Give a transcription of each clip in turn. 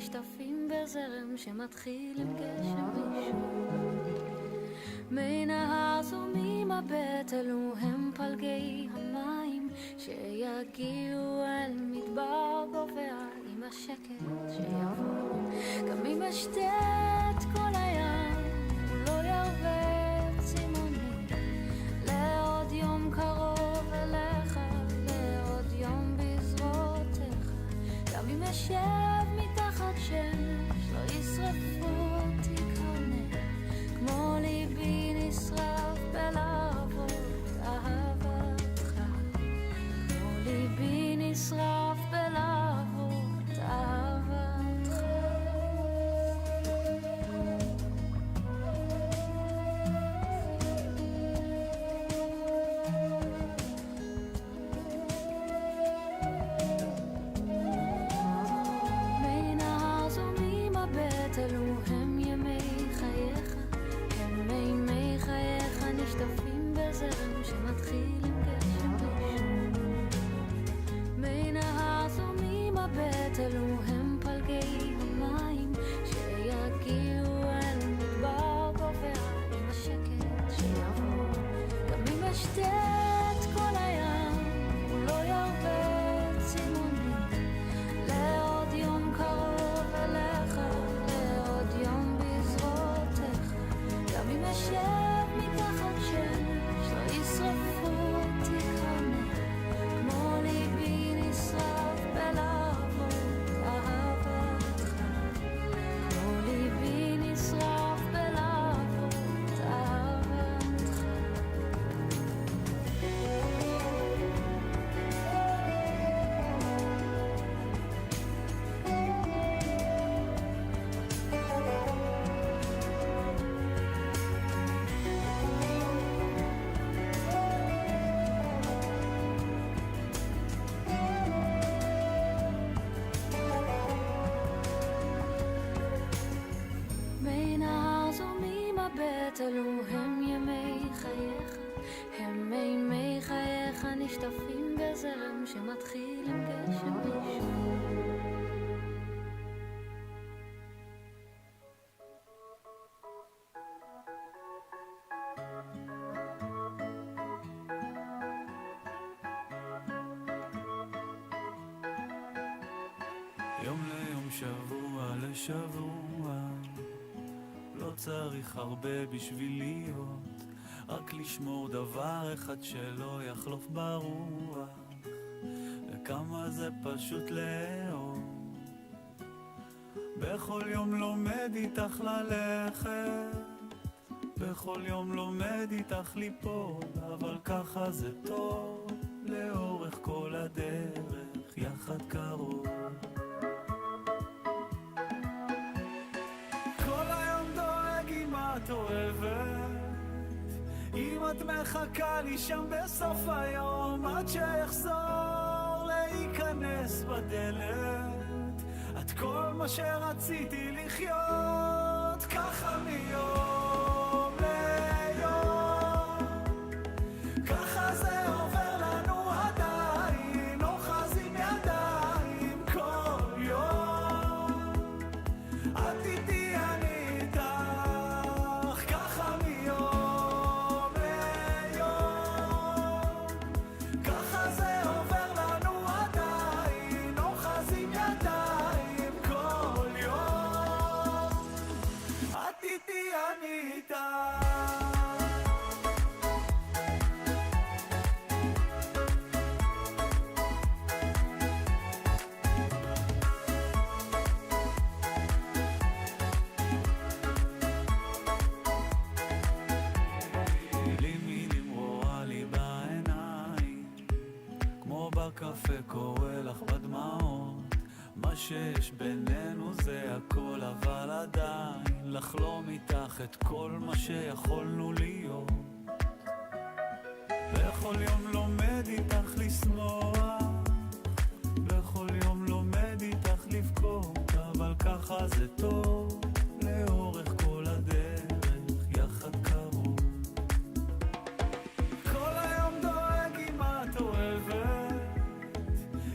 נשטפים בזרם שמתחיל עם גשם ראשון. מי נהר זורמים מבט, אלו הם פלגי המים שיגיעו אל מדבר גובע עם השקט שיבוא. גם אם אשתת כל הים לא ירווה צימוני לעוד יום קרוב אליך, לעוד יום בזרועותיך. גם אם אשב מתחת שמש לא ישרפו אותי קרני, כמו ליבי נשרף בלהבות אהבתך, כמו ליבי נשרף בלהבות אהבתך. מי נהר זורמים מבט, אלו הם ימי חייך, הם מי חייך נשטפים בזרם שמתחיל עם גשם ראשון. מי נהר זורמים מבט, אלו הם פלגי המים שיגיעו אל מדבר גובע עם השקט שיבוא. גם אם אשתת כל הים הוא לא ירווה צימוני לעוד יום קרוב אליך, לעוד יום בזרועותיך. גם אם אשב מתחת שמש לא ישרפו אותי קרני, כמו ליבי נשרף בלהבות אהבתך, כמו ליבי נשרף בלהבות אהבתך. מי נהר זורמים מבט, אלו הם ימי חייך, הם מי חייך נשטפים בזרם שמתחיל עם גשם ראשון. יום ליום, שבוע לשבוע, לא צריך הרבה בשביל להיות, רק לשמור דבר אחד שלא יחלוף ברוח, וכמה זה פשוט לאהוב. בכל יום לומד איתך ללכת, בכל יום לומד איתך ליפול, אבל ככה זה טוב, לאורך כל הדרך, יחד קרוב. את אוהבת, אם את מחכה לי שם בסוף היום עד שיחזור להיכנס בדלת, את כל מה שרציתי לחיות ככה מיום ליום, ככה זה עובר לנו עדיין, אוחזים ידיים כל יום, את איתי אני בקפה קורא לך בדמעות, מה שיש בינינו זה הכל, אבל עדיין לחלום איתך את כל מה שיכולנו להיות. בכל יום לומד איתך לשמוח, בכל יום לומד איתך לבכות, אבל ככה זה טוב, לאורך כל הדרך, יחד קרוב. כל היום דואג אם את אוהבת,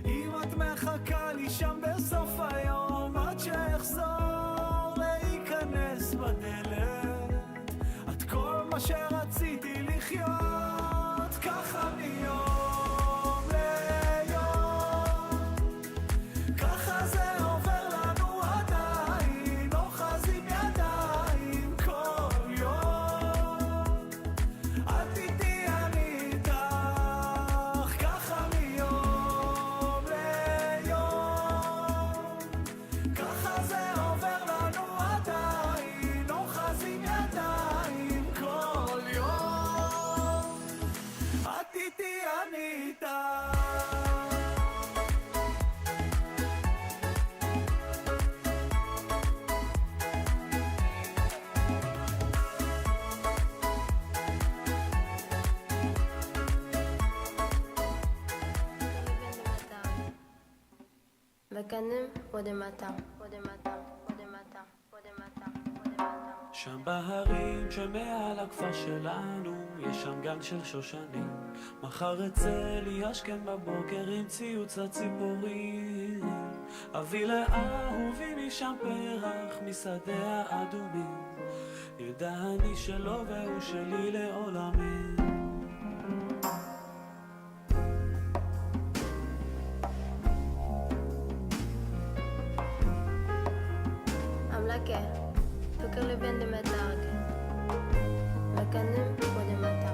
אם את מחכה לי שם בסוף היום עד מה שרציתי לחיות, ככה מיום ליום, ככה זה עובר לנו עדיין, אוחזים ידיים כל יום, את איתי אני איתך, ככה מיום ליום, ככה זה עובר לנו עדיין, אוחזים ידיים כל יום, את איתי אני איתך. מקנם ודמטה, ודמטה, ודמטה, ודמטה, ודמטה. שם בהרים שמעל הכפר שלנו יש שם גן של שושנים, מחר אצא לי השכם בבוקר עם ציוץ הציפורים, אביא לאהובי משם פרח משדה האדומים, ידע אני שלו והוא שלי לעולמים. אמלכה, פקר לבן דמטה, מקנם ודמטה.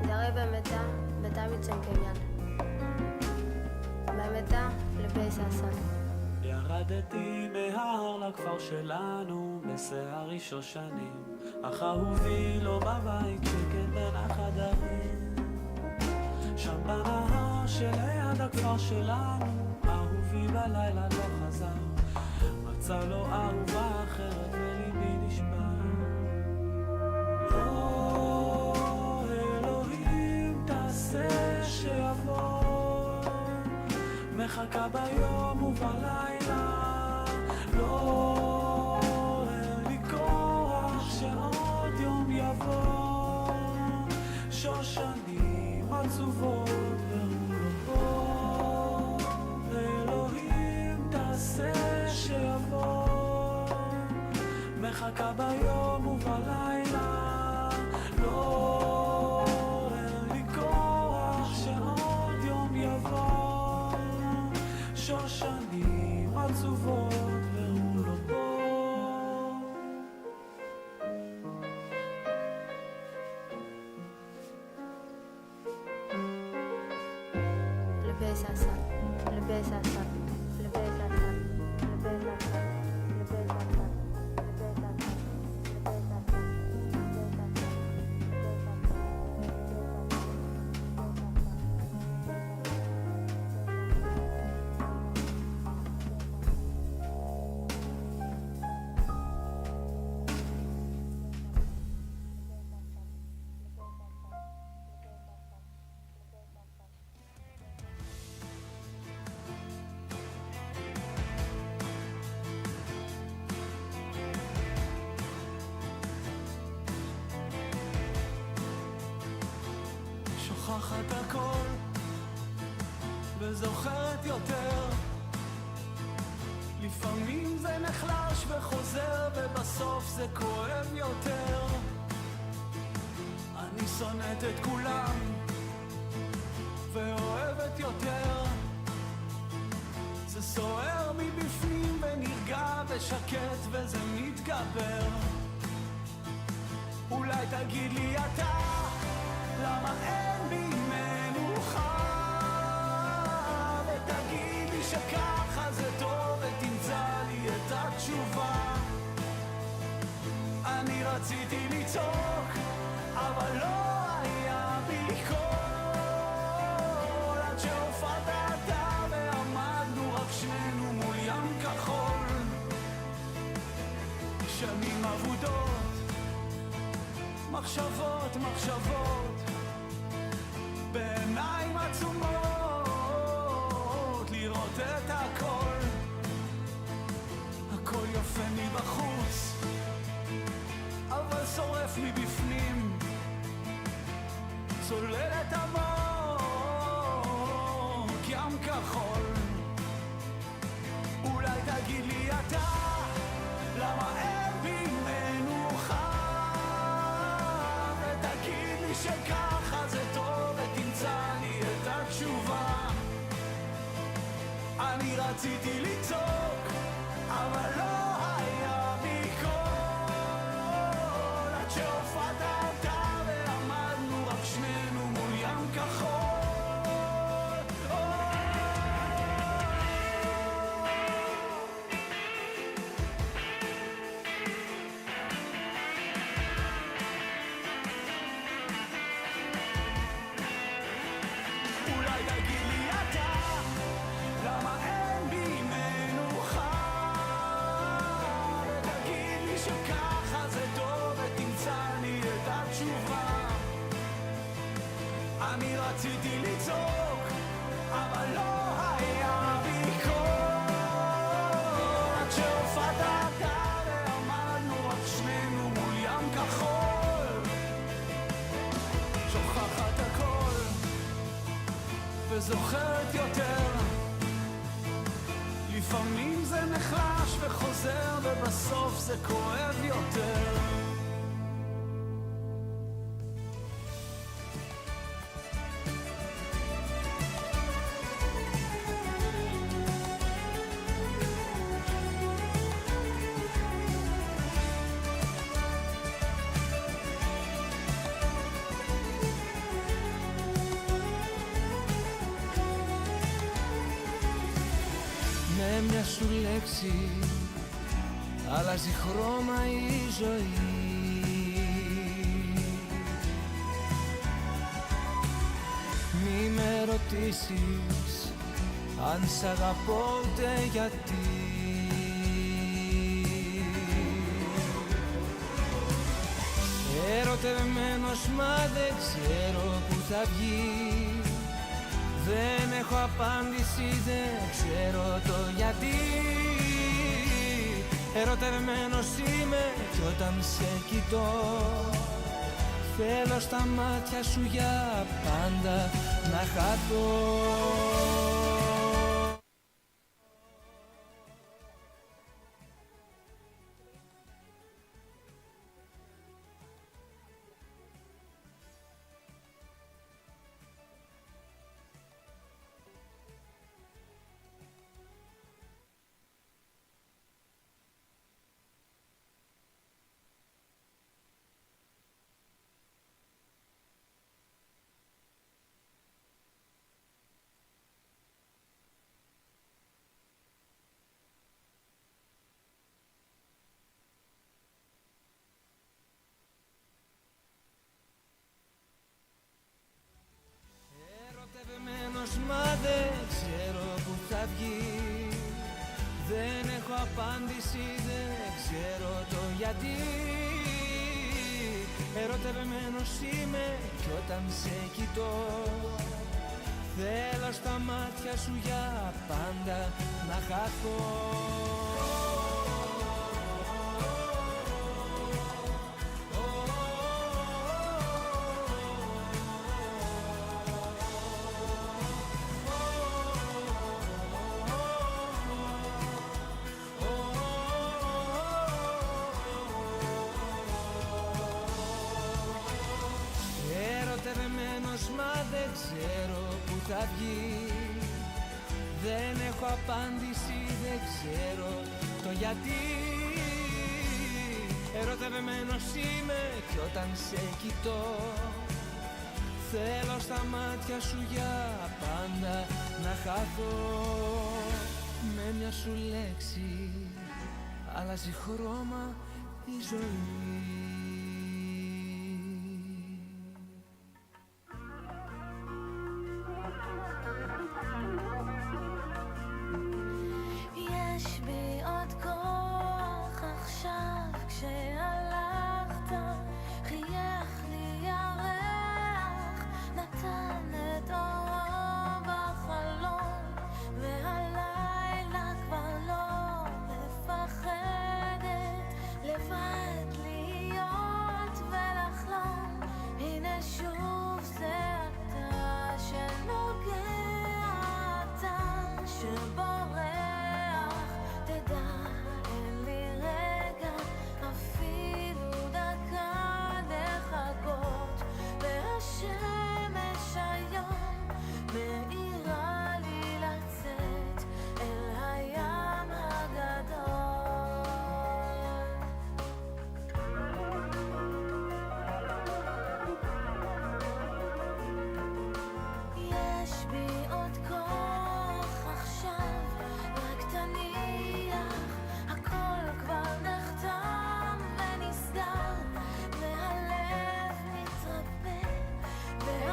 דרי במטה, בתה מצ'נקמיין. במטה, לבי ססן. ירדתי מההר לכפר שלנו בשערי שושנים, אך אהובי לא בבית שקט בין החדרים, שם בנהר שליד הכפר שלנו אהובי בלילה לא חזר, מצא לו אהובה אחרת וליבי נשבר. לא אלוהים תעשה שיבוא, מחכה ביום ובלילה, לא אין לי כוח שעוד יום יבוא, שושנים עצובות והוא לא פה, אלוהים תעשה שיבוא, מחכה ביום ובלילה, לא אין לי כוח שעוד יום יבוא, שושנים עצובות והוא לא פה. לבי ססן, לבי ססן, לבי ססן, לבי ססן, לבי ססן, לבי ססן, לבי ססן, שוכחת הכל וזוכרת יותר, לפעמים זה נחלש וחוזר ובסוף זה כואב יותר. אני שונאת את כולם ואוהבת יותר, זה סוער מבפנים ונרגע ושקט וזה מתגבר. אולי תגיד לי אתה למה אין בי מנוחה, ותגיד לי שככה זה טוב ותמצא לי את התשובה. אני רציתי לצעוק אבל לא היה בי קול, עד שהופעת אתה ועמדנו רק שנינו מול ים כחול, שנים אבודות, מחשבות, מחשבות, בעיניים עצומות, לראות את הכל, הכל יפה מבחוץ, אבל שורף מבפנים, צוללת עמוק, ים כחול. אולי תגיד לי אתה, למה אין בי מנוחה, שככה זה טוב ותמצא לי את התשובה. אני רציתי לצעוק אבל לא היה בי קול, עד שהופעת אתה ועמדנו רק שנינו מול ים כחול. אני רציתי לצעוק אבל לא היה בי קול, עד שהופעת אתה ועמדנו רק שנינו מול ים כחול. שוכחת הכל וזוכרת יותר, לפעמים זה נחלש וחוזר ובסוף זה כואב יותר. Μια σου λέξη αλλάζει χρώμα η ζωή. Μη με ρωτήσεις αν σ' αγαπώ ούτε γιατί. Ερωτευμένος μα δεν ξέρω που θα βγει. Δεν έχω απάντηση, δεν ξέρω το γιατί. Ερωτευμένος είμαι κι όταν σε κοιτώ θέλω στα μάτια σου για πάντα να χαθώ. Μα δεν ξέρω που θα βγει. Δεν έχω απάντηση, δεν ξέρω το γιατί. Ερωτευμένος είμαι κι όταν σε κοιτώ θέλω στα μάτια σου για πάντα να χαθώ. Μα δεν ξέρω που θα βγει. Δεν έχω απάντηση, δεν ξέρω το γιατί. Ερωτευμένος είμαι κι όταν σε κοιτώ θέλω στα μάτια σου για πάντα να χαθώ. Με μια σου λέξη αλλάζει χρώμα η ζωή. לבד להיות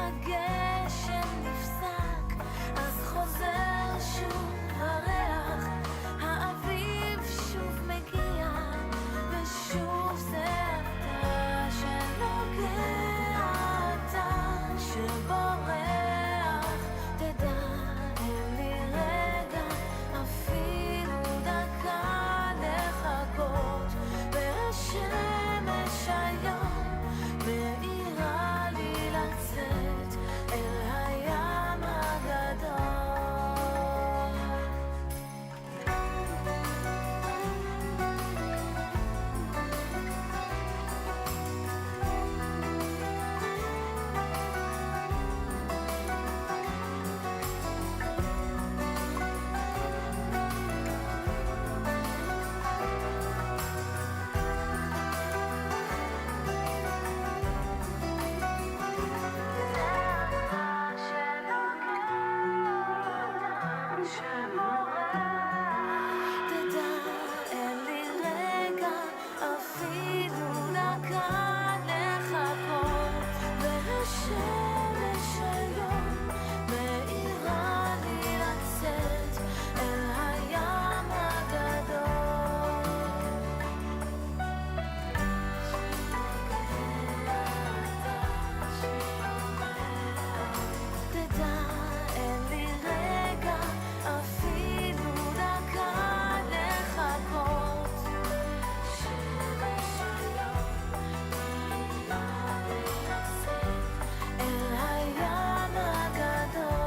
הגשם נפסק, אז חוזר שוב הריח, האביב שוב מגיע, ושוב זה אתה שנוגע, אתה שבורח, תדע אין לי רגע, אפילו דקה לחכות, והשמש היום מאירה לי לצאת אל הים הגדול. תדע אין לי רגע אפילו דקה לחכות, והשמש היום מאירה לי לצאת אל הים הגדול. תדע אין לי רגע אפילו דקה לחכות, שמש היום מאירה לי לצאת אל הים הגדול.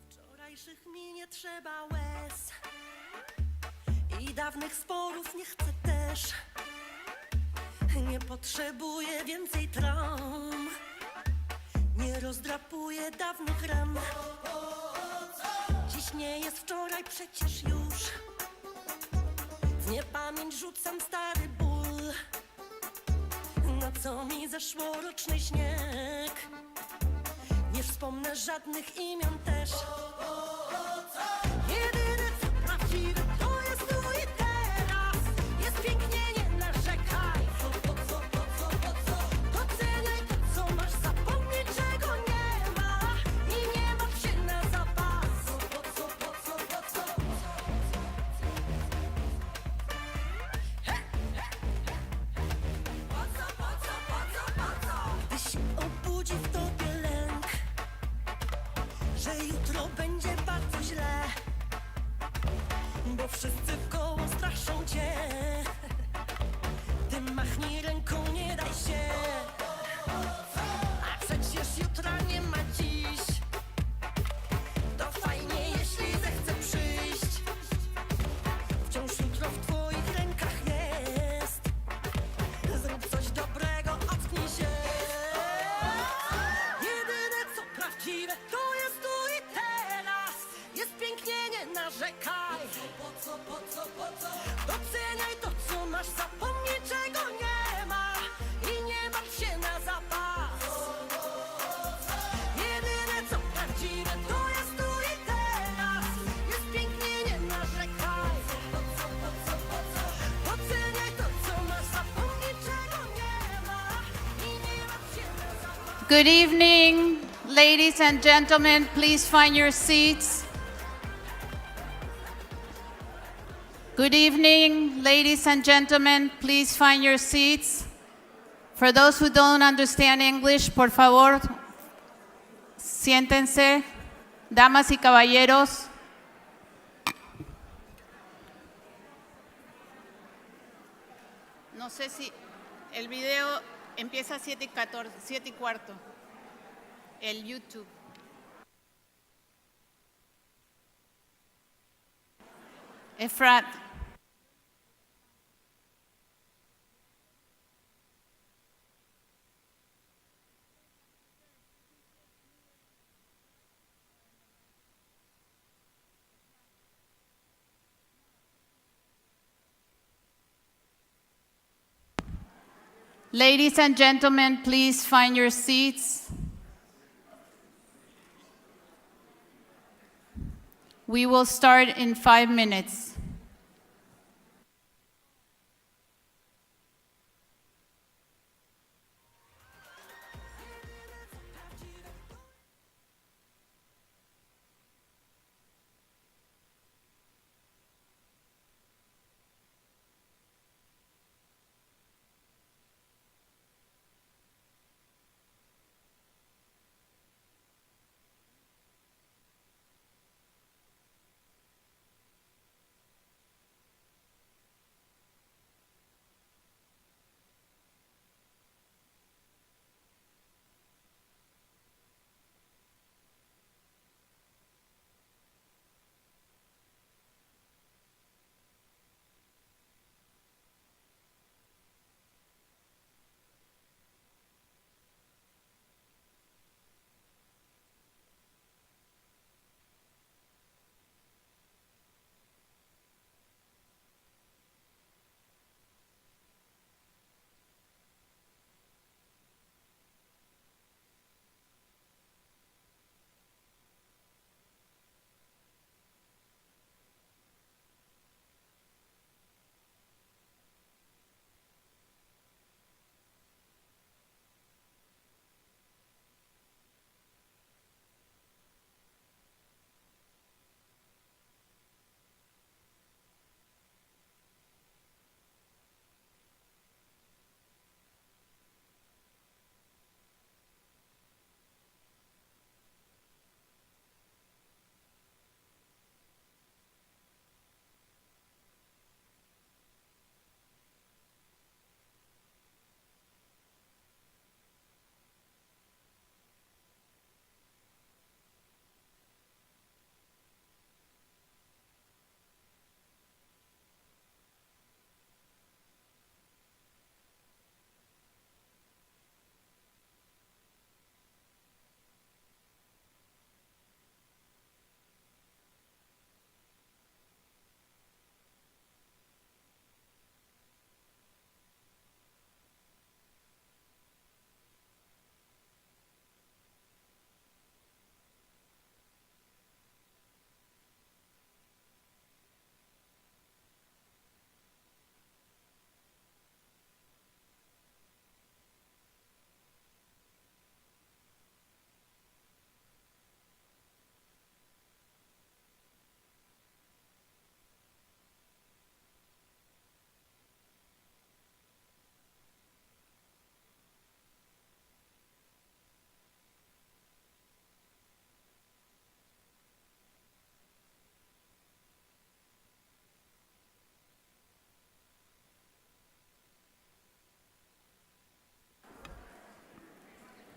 Wczorajszych mi nie trzeba łez i dawnych sporów nie chcę też. Nie potrzebuję więcej traum, nie rozdrapuję dawnych ran. Dziś nie jest wczoraj przecież już, w niepamięć rzucam stary ból. Na co mi zeszłoroczny śnieg, nie wspomnę żadnych imion też. Jedyne co prawdziwe to jest tu i teraz. Jest pięknie, nie narzekaj. Doceniaj to co masz, zapomnij czego nie ma i nie martw się na zapas. Gdy się obudzi w tobie lęk, że jutro będzie bardzo źle, bo wszyscy wkoło straszą cię, ty machnij ręką, nie daj się. A przecież jutra nie ma dziś, to fajnie jeśli zechce przyjść. Wciąż jutro w twoich rękach jest, zrób coś dobrego, ocknij się. Jedyne co prawdziwe to jest tu i teraz. Jest pięknie, nie narzekaj. Doceniaj to co masz, zapomnij czego nie ma i nie martw się na zapas. Jedyne co prawdziwe to jest tu i teraz. Jest pięknie, nie narzekaj. Doceniaj to co masz, zapomnij czego nie ma i nie martw się na zapas. Good evening, ladies and gentlemen. Please find your seats. Good evening, ladies and gentlemen. Please find your seats. For those who don't understand English, por favor, siéntense. Damas y caballeros. No sé si el video empieza a 7:15. El YouTube. Efrat. Ladies and gentlemen, please find your seats. We will start in 5 minutes.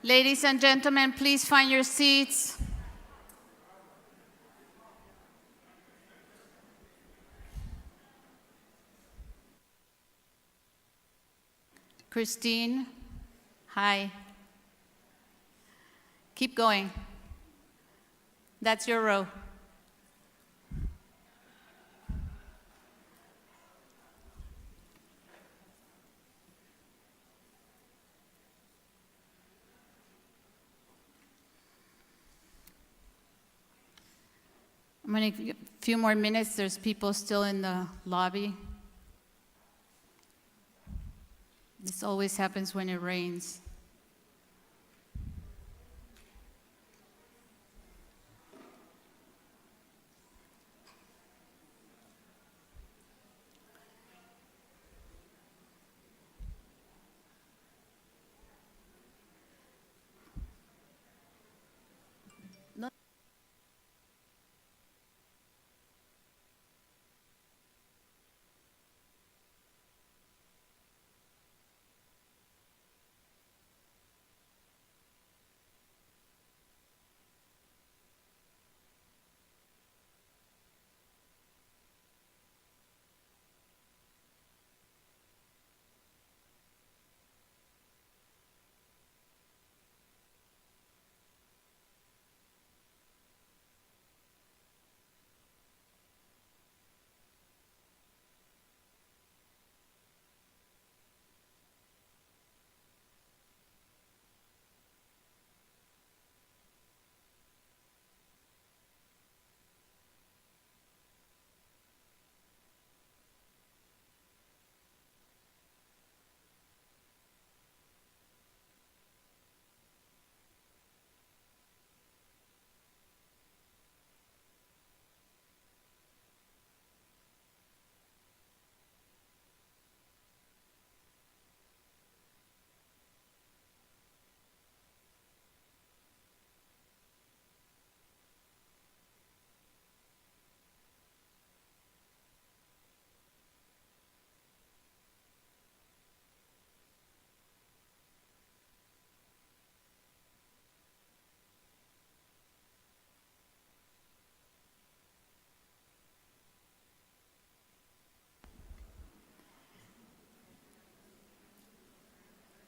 Ladies and gentlemen, please find your seats. Christine, hi. Keep going. That's your row. I'm going to give a few more minutes. There's people still in the lobby. This always happens when it rains.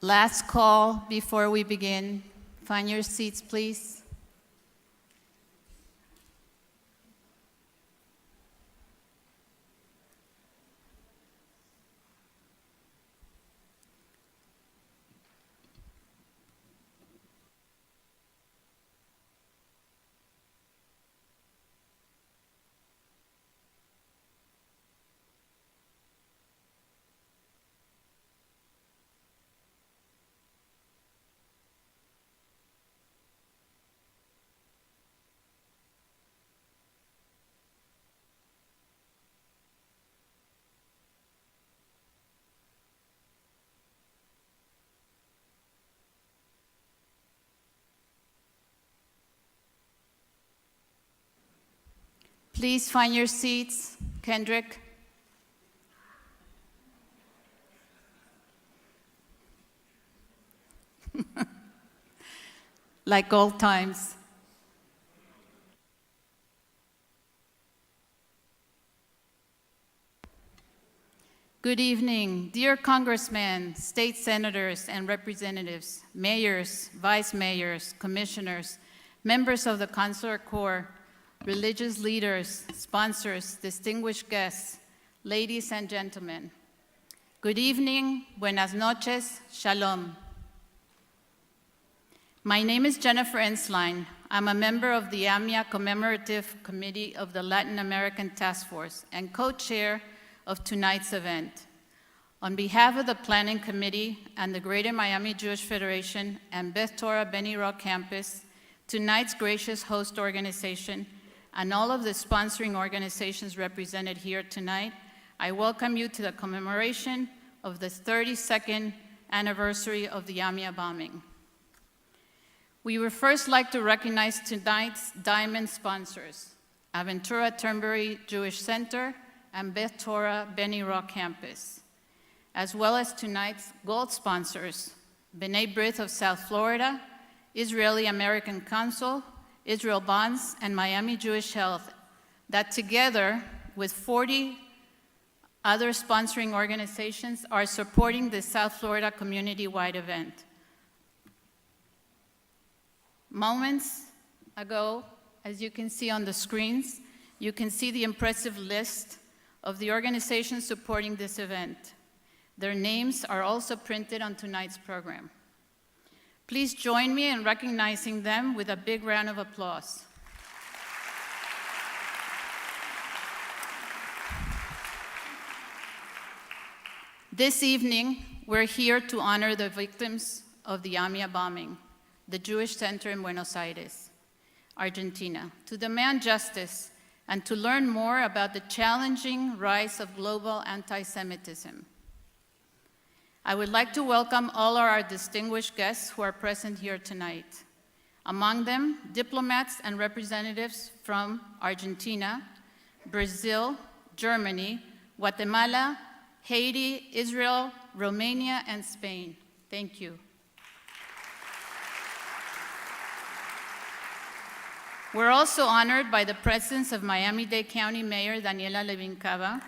Last call before we begin. Find your seats, please. Please find your seats. Kendrick. Like old times. Good evening, dear congressmen, state senators and representatives, mayors, vice mayors, commissioners, members of the Consular Corps, religious leaders, sponsors, distinguished guests, ladies and gentlemen. Good evening, buenas noches, shalom. My name is Jennifer Ensline. I'm a member of the AMIA Commemorative Committee of the Latin American Task Force and co-chair of tonight's event. On behalf of the Planning Committee and the Greater Miami Jewish Federation and Beth Torah Beni Rock Campus, tonight's gracious host organization, and all of the sponsoring organizations represented here tonight, I welcome you to the commemoration of the 32nd anniversary of the AMIA bombing. We would first like to recognize tonight's diamond sponsors, Aventura Turnberry Jewish Center and Beth Torah Beni Rock Campus, as well as tonight's gold sponsors, B'nai B'rith of South Florida Israeli American Council, Israel Bonds, and Miami Jewish Health, that together with 40 other sponsoring organizations are supporting the South Florida community-wide event. Moments ago, as you can see on the screens, you can see the impressive list of the organizations supporting this event. Their names are also printed on tonight's program. Please join me in recognizing them with a big round of applause. This evening, we're here to honor the victims of the AMIA bombing, the Jewish Center in Buenos Aires, Argentina, to demand justice and to learn more about the challenging rise of global anti-Semitism. I would like to welcome all our distinguished guests who are present here tonight. Among them, diplomats and representatives from Argentina, Brazil, Germany, Guatemala, Haiti, Israel, Romania, and Spain. Thank you. We're also honored by the presence of Miami-Dade County Mayor Daniela Levin Cava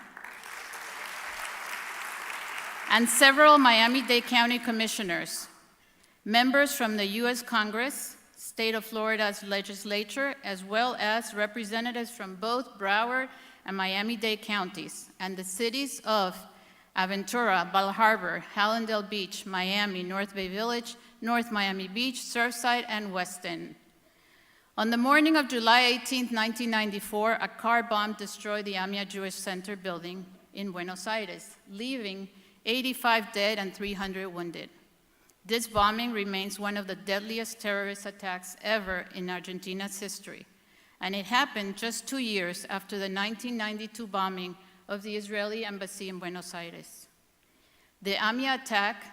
and several Miami-Dade County commissioners, members from the U.S. Congress, State of Florida's legislature, as well as representatives from both Broward and Miami-Dade counties, and the cities of Aventura, Bal Harbour, Hallandale Beach, Miami, North Bay Village, North Miami Beach, Surfside, and Weston. On the morning of July 18, 1994, a car bomb destroyed the AMIA Jewish Center building in Buenos Aires, leaving 85 dead and 300 wounded. This bombing remains one of the deadliest terrorist attacks ever in Argentina's history, and it happened just 2 years after the 1992 bombing of the Israeli embassy in Buenos Aires. The AMIA attack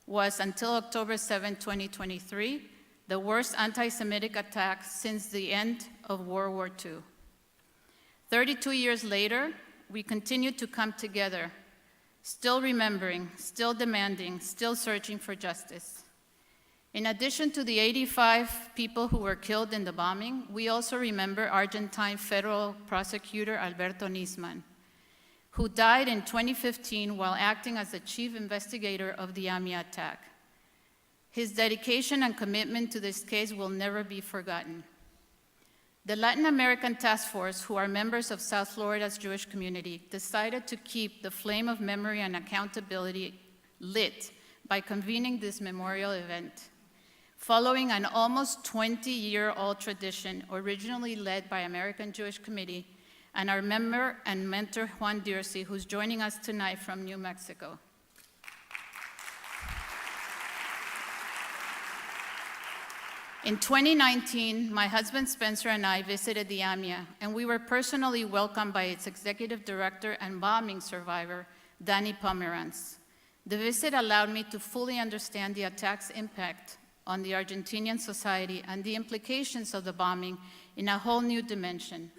was, until October 7, 2023, the worst anti-Semitic attack since the end of World War II. 32 years later, we continue to come together, still remembering, still demanding, still searching for justice. In addition to the 85 people who were killed in the bombing, we also remember Argentine federal prosecutor Alberto Nisman, who died in 2015 while acting as the chief investigator of the AMIA attack. His dedication and commitment to this case will never be forgotten. The Latin American Task Force, who are members of South Florida's Jewish community, decided to keep the flame of memory and accountability lit by convening this memorial event, following an almost 20-year-old tradition originally led by American Jewish Committee and our member and mentor Juan Dircy, who's joining us tonight from New Mexico. In 2019, my husband Spencer and I visited the AMIA, and we were personally welcomed by its executive director and bombing survivor, Danny Pomerantz. The visit allowed me to fully understand the attack's impact on the Argentinian society and the implications of the bombing in a whole new dimension.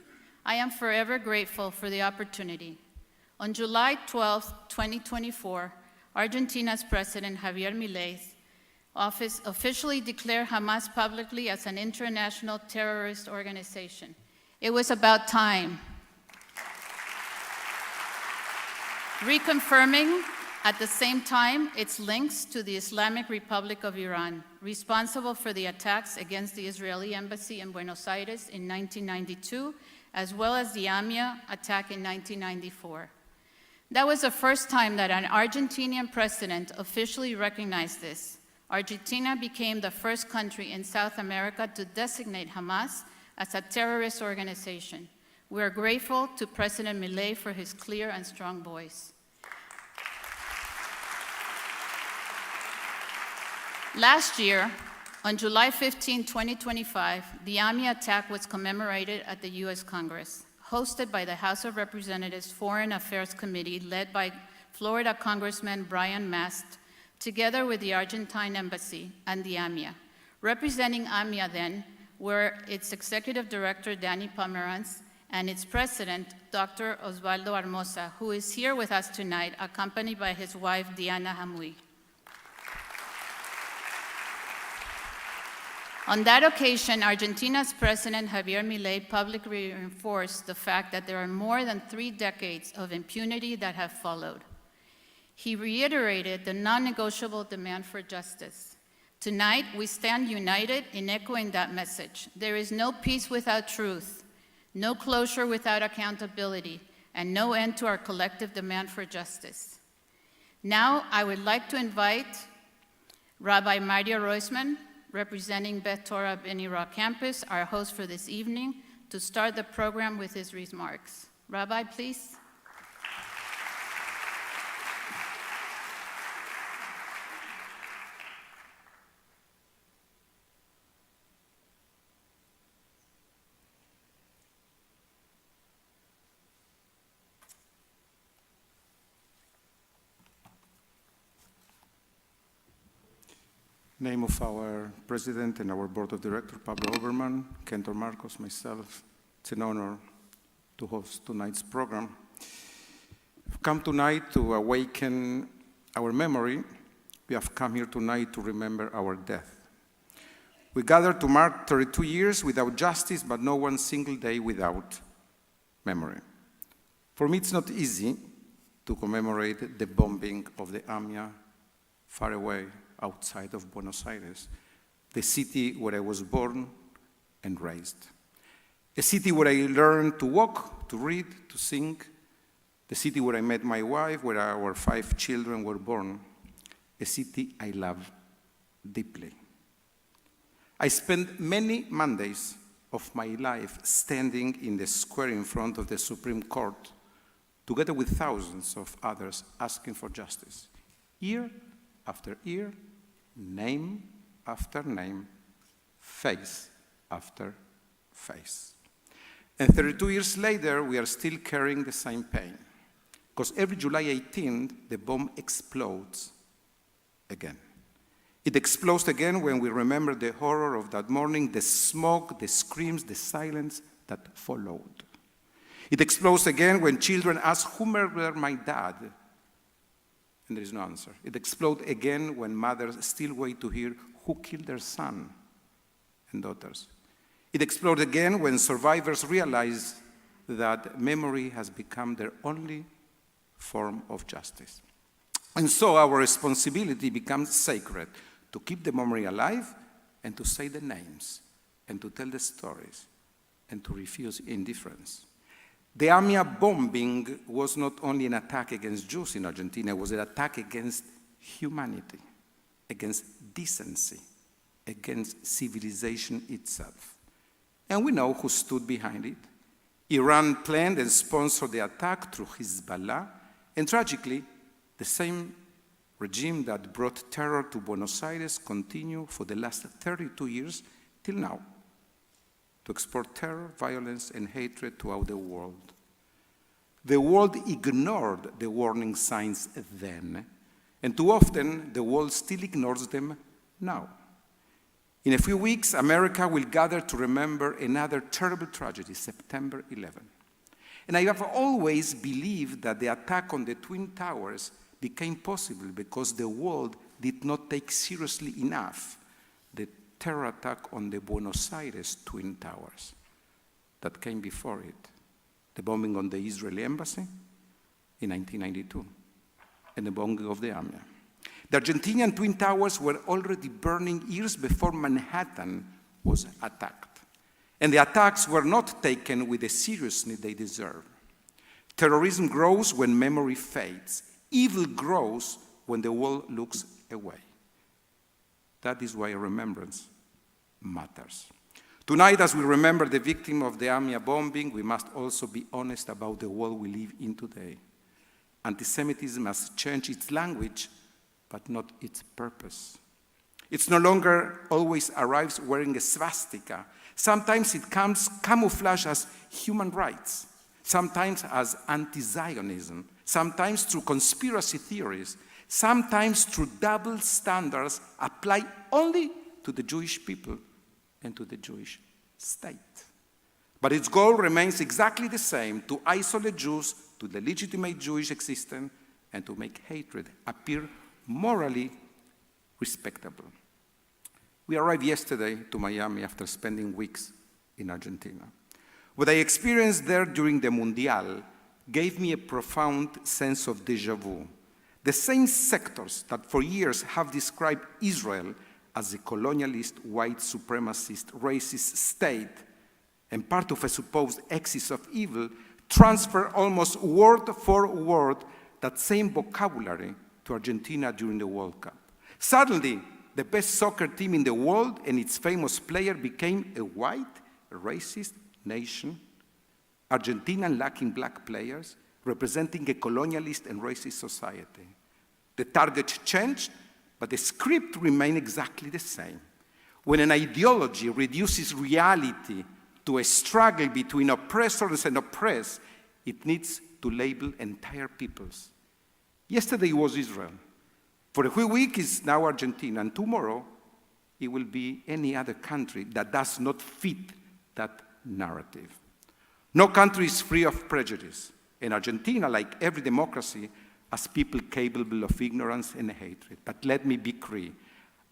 I am forever grateful for the opportunity. On July 12, 2024, Argentina's President Javier Milei's office officially declared Hamas publicly as an international terrorist organization. It was about time. Reconfirming at the same time its links to the Islamic Republic of Iran, responsible for the attacks against the Israeli embassy in Buenos Aires in 1992, as well as the AMIA attack in 1994. That was the first time that an Argentinian president officially recognized this. Argentina became the first country in South America to designate Hamas as a terrorist organization. We are grateful to President Milei for his clear and strong voice. Last year, on July 15, 2025, the AMIA attack was commemorated at the U.S. Congress, hosted by the House of Representatives Foreign Affairs Committee led by Florida Congressman Brian Mast, together with the Argentine Embassy and the AMIA. Representing AMIA then were its Executive Director, Danny Pomerantz, and its President, Dr. Osvaldo Hermosa, who is here with us tonight, accompanied by his wife, Diana Hamui. On that occasion, Argentina's President Javier Milei publicly reinforced the fact that there are more than 3 decades of impunity that have followed. He reiterated the non-negotiable demand for justice. Tonight, we stand united in echoing that message. There is no peace without truth, no closure without accountability, and no end to our collective demand for justice. Now, I would like to invite Rabbi Mario Roisman, representing Beth Torah Bnei Ra campus, our host for this evening, to start the program with his remarks. Rabbi, please. Name of our president and our board of directors, Pablo Oberman, Kentor Marcos, myself. It's an honor to host tonight's program. We've come tonight to awaken our memory. We have come here tonight to remember our death. We gather to mark 32 years without justice, but no one single day without memory. For me, it's not easy to commemorate the bombing of the AMIA far away outside of Buenos Aires, the city where I was born and raised. A city where I learned to walk, to read, to sing. The city where I met my wife, where our 5 children were born. A city I love deeply. I spent many Mondays of my life standing in the square in front of the Supreme Court, together with thousands of others asking for justice. Year after year, name after name, face after face. And 32 years later, we are still carrying the same pain. Because every July 18th, the bomb explodes again. It explodes again when we remember the horror of that morning, the smoke, the screams, the silence that followed. It explodes again when children ask, who murdered my dad? And there is no answer. It explodes again when mothers still wait to hear who killed their son and daughters. It explodes again when survivors realize that memory has become their only form of justice. And so our responsibility becomes sacred, to keep the memory alive and to say the names and to tell the stories and to refuse indifference. The AMIA bombing was not only an attack against Jews in Argentina, it was an attack against humanity, against decency, against civilization itself. And we know who stood behind it. Iran planned and sponsored the attack through Hezbollah, and tragically, the same regime that brought terror to Buenos Aires continued for the last 32 years till now, to export terror, violence, and hatred throughout the world. The world ignored the warning signs then, and too often the world still ignores them now. In a few weeks, America will gather to remember another terrible tragedy, September 11. And I have always believed that the attack on the Twin Towers became possible because the world did not take seriously enough the terror attack on the Buenos Aires Twin Towers that came before it, the bombing on the Israeli embassy in 1992, and the bombing of the AMIA. The Argentinian Twin Towers were already burning years before Manhattan was attacked. And the attacks were not taken with the seriousness they deserve. Terrorism grows when memory fades. Evil grows when the world looks away. That is why remembrance matters. Tonight, as we remember the victim of the AMIA bombing, we must also be honest about the world we live in today. Anti-Semitism has changed its language, but not its purpose. It no longer always arrives wearing a swastika. Sometimes it comes camouflaged as human rights, sometimes as anti-Zionism, sometimes through conspiracy theories, sometimes through double standards applied only to the Jewish people and to the Jewish state. But its goal remains exactly the same: to isolate Jews, to the legitimate Jewish existence, and to make hatred appear morally respectable. We arrived yesterday to Miami after spending weeks in Argentina. What I experienced there during the Mundial gave me a profound sense of déjà vu. The same sectors that for years have described Israel as a colonialist, white supremacist, racist state and part of a supposed axis of evil transfer almost word for word that same vocabulary to Argentina during the World Cup. Suddenly, the best soccer team in the world and its famous player became a white, racist nation, Argentina lacking black players, representing a colonialist and racist society. The target changed, but the script remained exactly the same. When an ideology reduces reality to a struggle between oppressors and oppressed, it needs to label entire peoples. Yesterday was Israel. For a few weeks it's now Argentina, and tomorrow it will be any other country that does not fit that narrative. No country is free of prejudice, and Argentina, like every democracy, has people capable of ignorance and hatred. But let me be clear,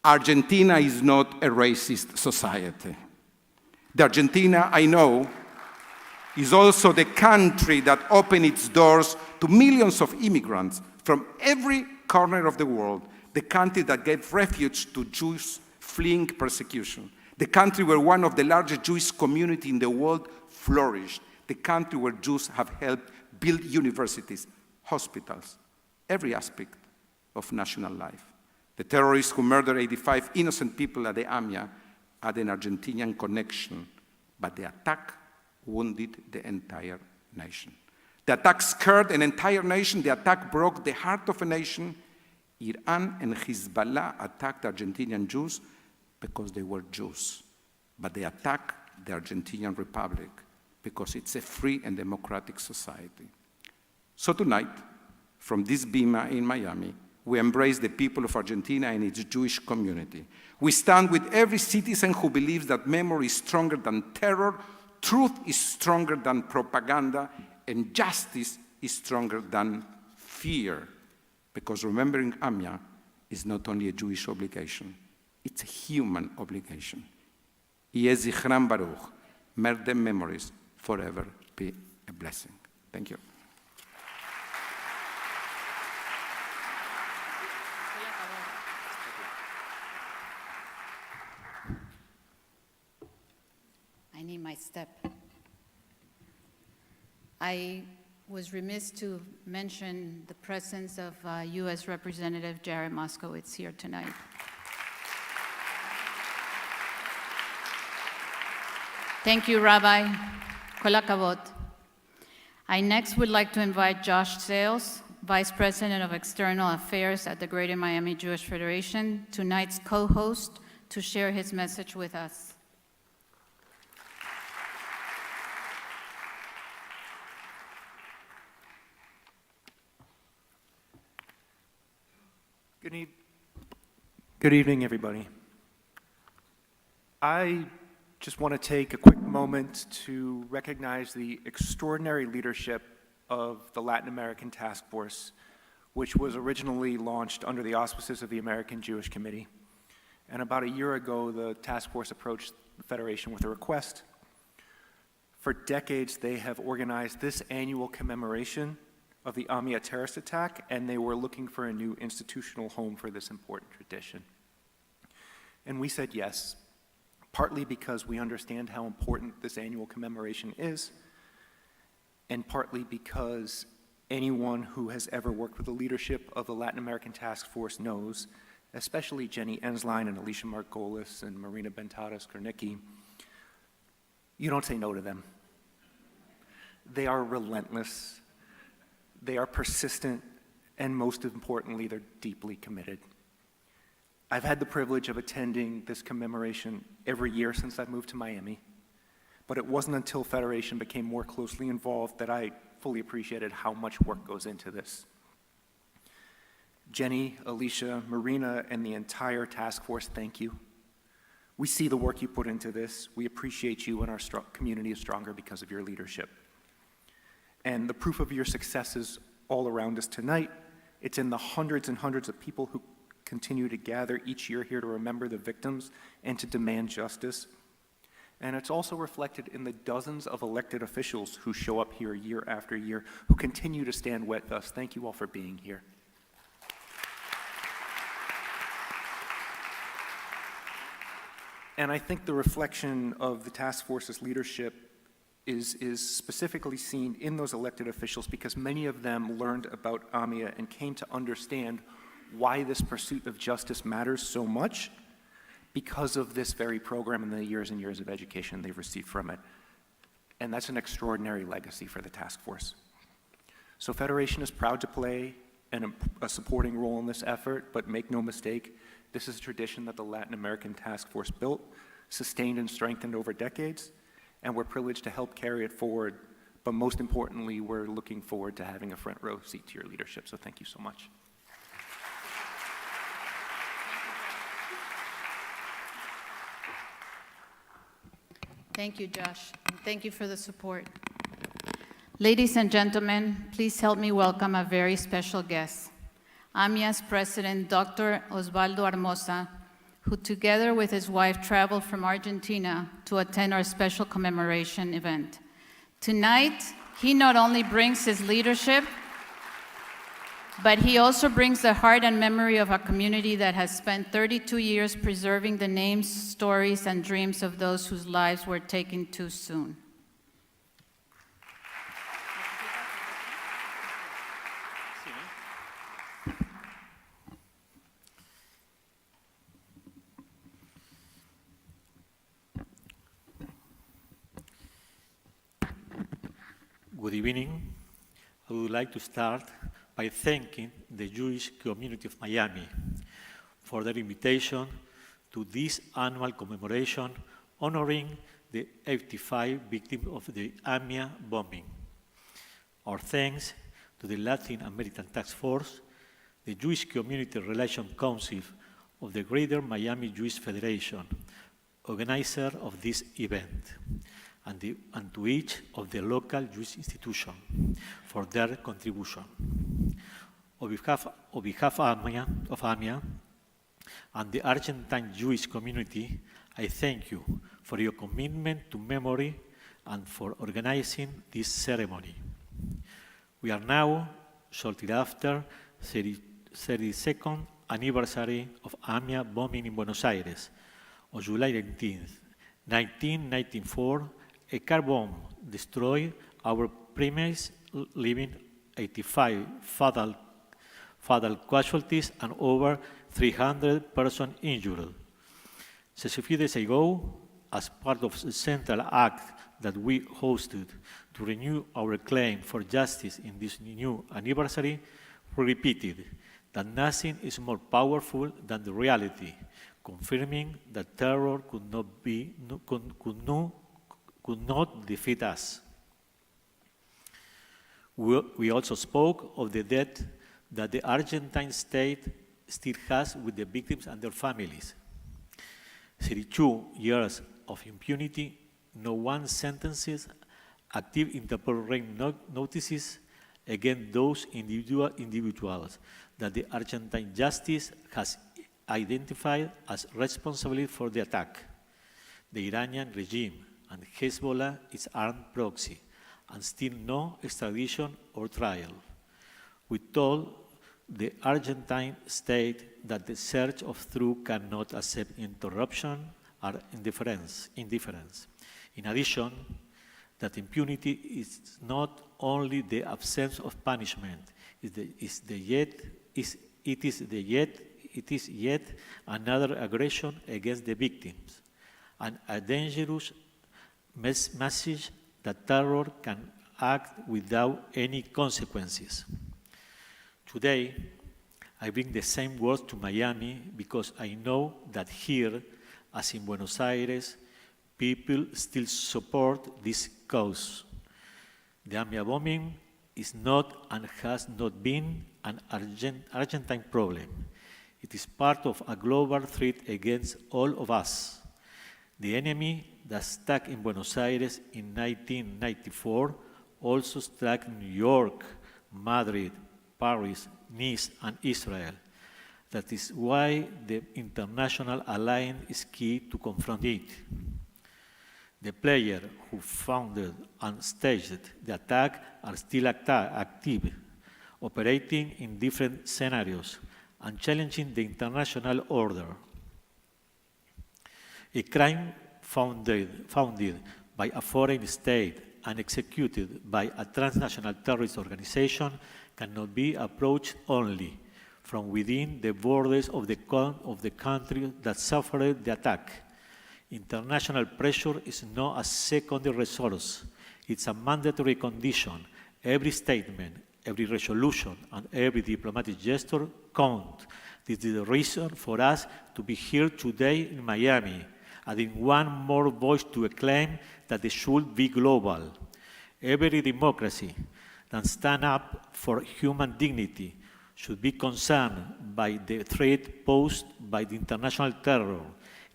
Argentina is not a racist society. The Argentina I know is also the country that opened its doors to millions of immigrants from every corner of the world, the country that gave refuge to Jews fleeing persecution, the country where one of the largest Jewish communities in the world flourished, the country where Jews have helped build universities, hospitals, every aspect of national life. The terrorists who murdered 85 innocent people at the AMIA had an Argentinian connection, but the attack wounded the entire nation. The attack scared an entire nation. The attack broke the heart of a nation. Iran and Hezbollah attacked Argentinian Jews because they were Jews. But they attacked the Argentinian Republic because it's a free and democratic society. So tonight, from this bima in Miami, we embrace the people of Argentina and its Jewish community. We stand with every citizen who believes that memory is stronger than terror, truth is stronger than propaganda, and justice is stronger than fear. Because remembering AMIA is not only a Jewish obligation, it's a human obligation. Yeh zichram baruch. May their memories forever be a blessing. Thank you. I need my step. I was remiss to mention the presence of U.S. Representative Jared Moskowitz here tonight. Thank you, Rabbi. Kol hakavod. I next would like to invite Josh Sales, Vice President of External Affairs at the Greater Miami Jewish Federation, tonight's co-host, to share his message with us. Good evening, everybody. I just want to take a quick moment to recognize the extraordinary leadership of the Latin American Task Force, which was originally launched under the auspices of the American Jewish Committee. And about a year ago, the task force approached the Federation with a request. For decades, they have organized this annual commemoration of the AMIA terrorist attack, and they were looking for a new institutional home for this important tradition. And we said yes, partly because we understand how important this annual commemoration is, and partly because anyone who has ever worked with the leadership of the Latin American Task Force knows, especially Jenny Ensline and Alicia Margolis and Marina Bentadas-Kornicki, you don't say no to them. They are relentless. They are persistent, and most importantly, they're deeply committed. I've had the privilege of attending this commemoration every year since I moved to Miami, but it wasn't until Federation became more closely involved that I fully appreciated how much work goes into this. Jenny, Alicia, Marina, and the entire task force, thank you. We see the work you put into this. We appreciate you, and our community is stronger because of your leadership. And the proof of your success is all around us tonight. It's in the hundreds and hundreds of people who continue to gather each year here to remember the victims and to demand justice. And it's also reflected in the dozens of elected officials who show up here year after year, who continue to stand with us. Thank you all for being here. And I think the reflection of the task force's leadership is specifically seen in those elected officials, because many of them learned about AMIA and came to understand why this pursuit of justice matters so much because of this very program and the years and years of education they've received from it. And that's an extraordinary legacy for the task force. So Federation is proud to play a supporting role in this effort, but make no mistake, this is a tradition that the Latin American Task Force built, sustained and strengthened over decades, and we're privileged to help carry it forward. But most importantly, we're looking forward to having a front row seat to your leadership. So thank you so much. Thank you, Josh, and thank you for the support. Ladies and gentlemen, please help me welcome a very special guest, AMIA's president, Dr. Osvaldo Hermosa, who together with his wife traveled from Argentina to attend our special commemoration event. Tonight, he not only brings his leadership, but he also brings the heart and memory of a community that has spent 32 years preserving the names, stories, and dreams of those whose lives were taken too soon. Good evening. I would like to start by thanking the Jewish community of Miami for their invitation to this annual commemoration honoring the 85 victims of the AMIA bombing. Our thanks to the Latin American Task Force, the Jewish Community Relations Council of the Greater Miami Jewish Federation, organizer of this event, and to each of the local Jewish institutions for their contribution. On behalf of AMIA and the Argentine Jewish community, I thank you for your commitment to memory and for organizing this ceremony. We are now shortly after 32nd anniversary of AMIA bombing in Buenos Aires on July 19th, 1994. A car bomb destroyed our premise, leaving 85 fatal casualties and over 300 persons injured. Just a few days ago, as part of the central act that we hosted to renew our claim for justice in this new anniversary, we repeated that nothing is more powerful than the reality, confirming that terror could not defeat us. We also spoke of the debt that the Argentine state still has with the victims and their families. 32 years of impunity, no one sentences, active Interpol rank notices against those individuals that the Argentine justice has identified as responsible for the attack. The Iranian regime and Hezbollah is armed proxy, and still no extradition or trial. We told the Argentine state that the search of truth cannot accept interruption or indifference. In addition, that impunity is not only the absence of punishment, it is yet another aggression against the victims, and a dangerous message that terror can act without any consequences. Today, I bring the same words to Miami because I know that here, as in Buenos Aires, people still support this cause. The AMIA bombing is not and has not been an Argentine problem. It is part of a global threat against all of us. The enemy that struck in Buenos Aires in 1994 also struck New York, Madrid, Paris, Nice, and Israel. That is why the international alliance is key to confront it. The players who founded and staged the attack are still active, operating in different scenarios and challenging the international order. A crime founded by a foreign state and executed by a transnational terrorist organization cannot be approached only from within the borders of the country that suffered the attack. International pressure is not a secondary resource. It's a mandatory condition. Every statement, every resolution, and every diplomatic gesture count. This is the reason for us to be here today in Miami, adding one more voice to a claim that it should be global. Every democracy that stands up for human dignity should be concerned by the threat posed by the international terror.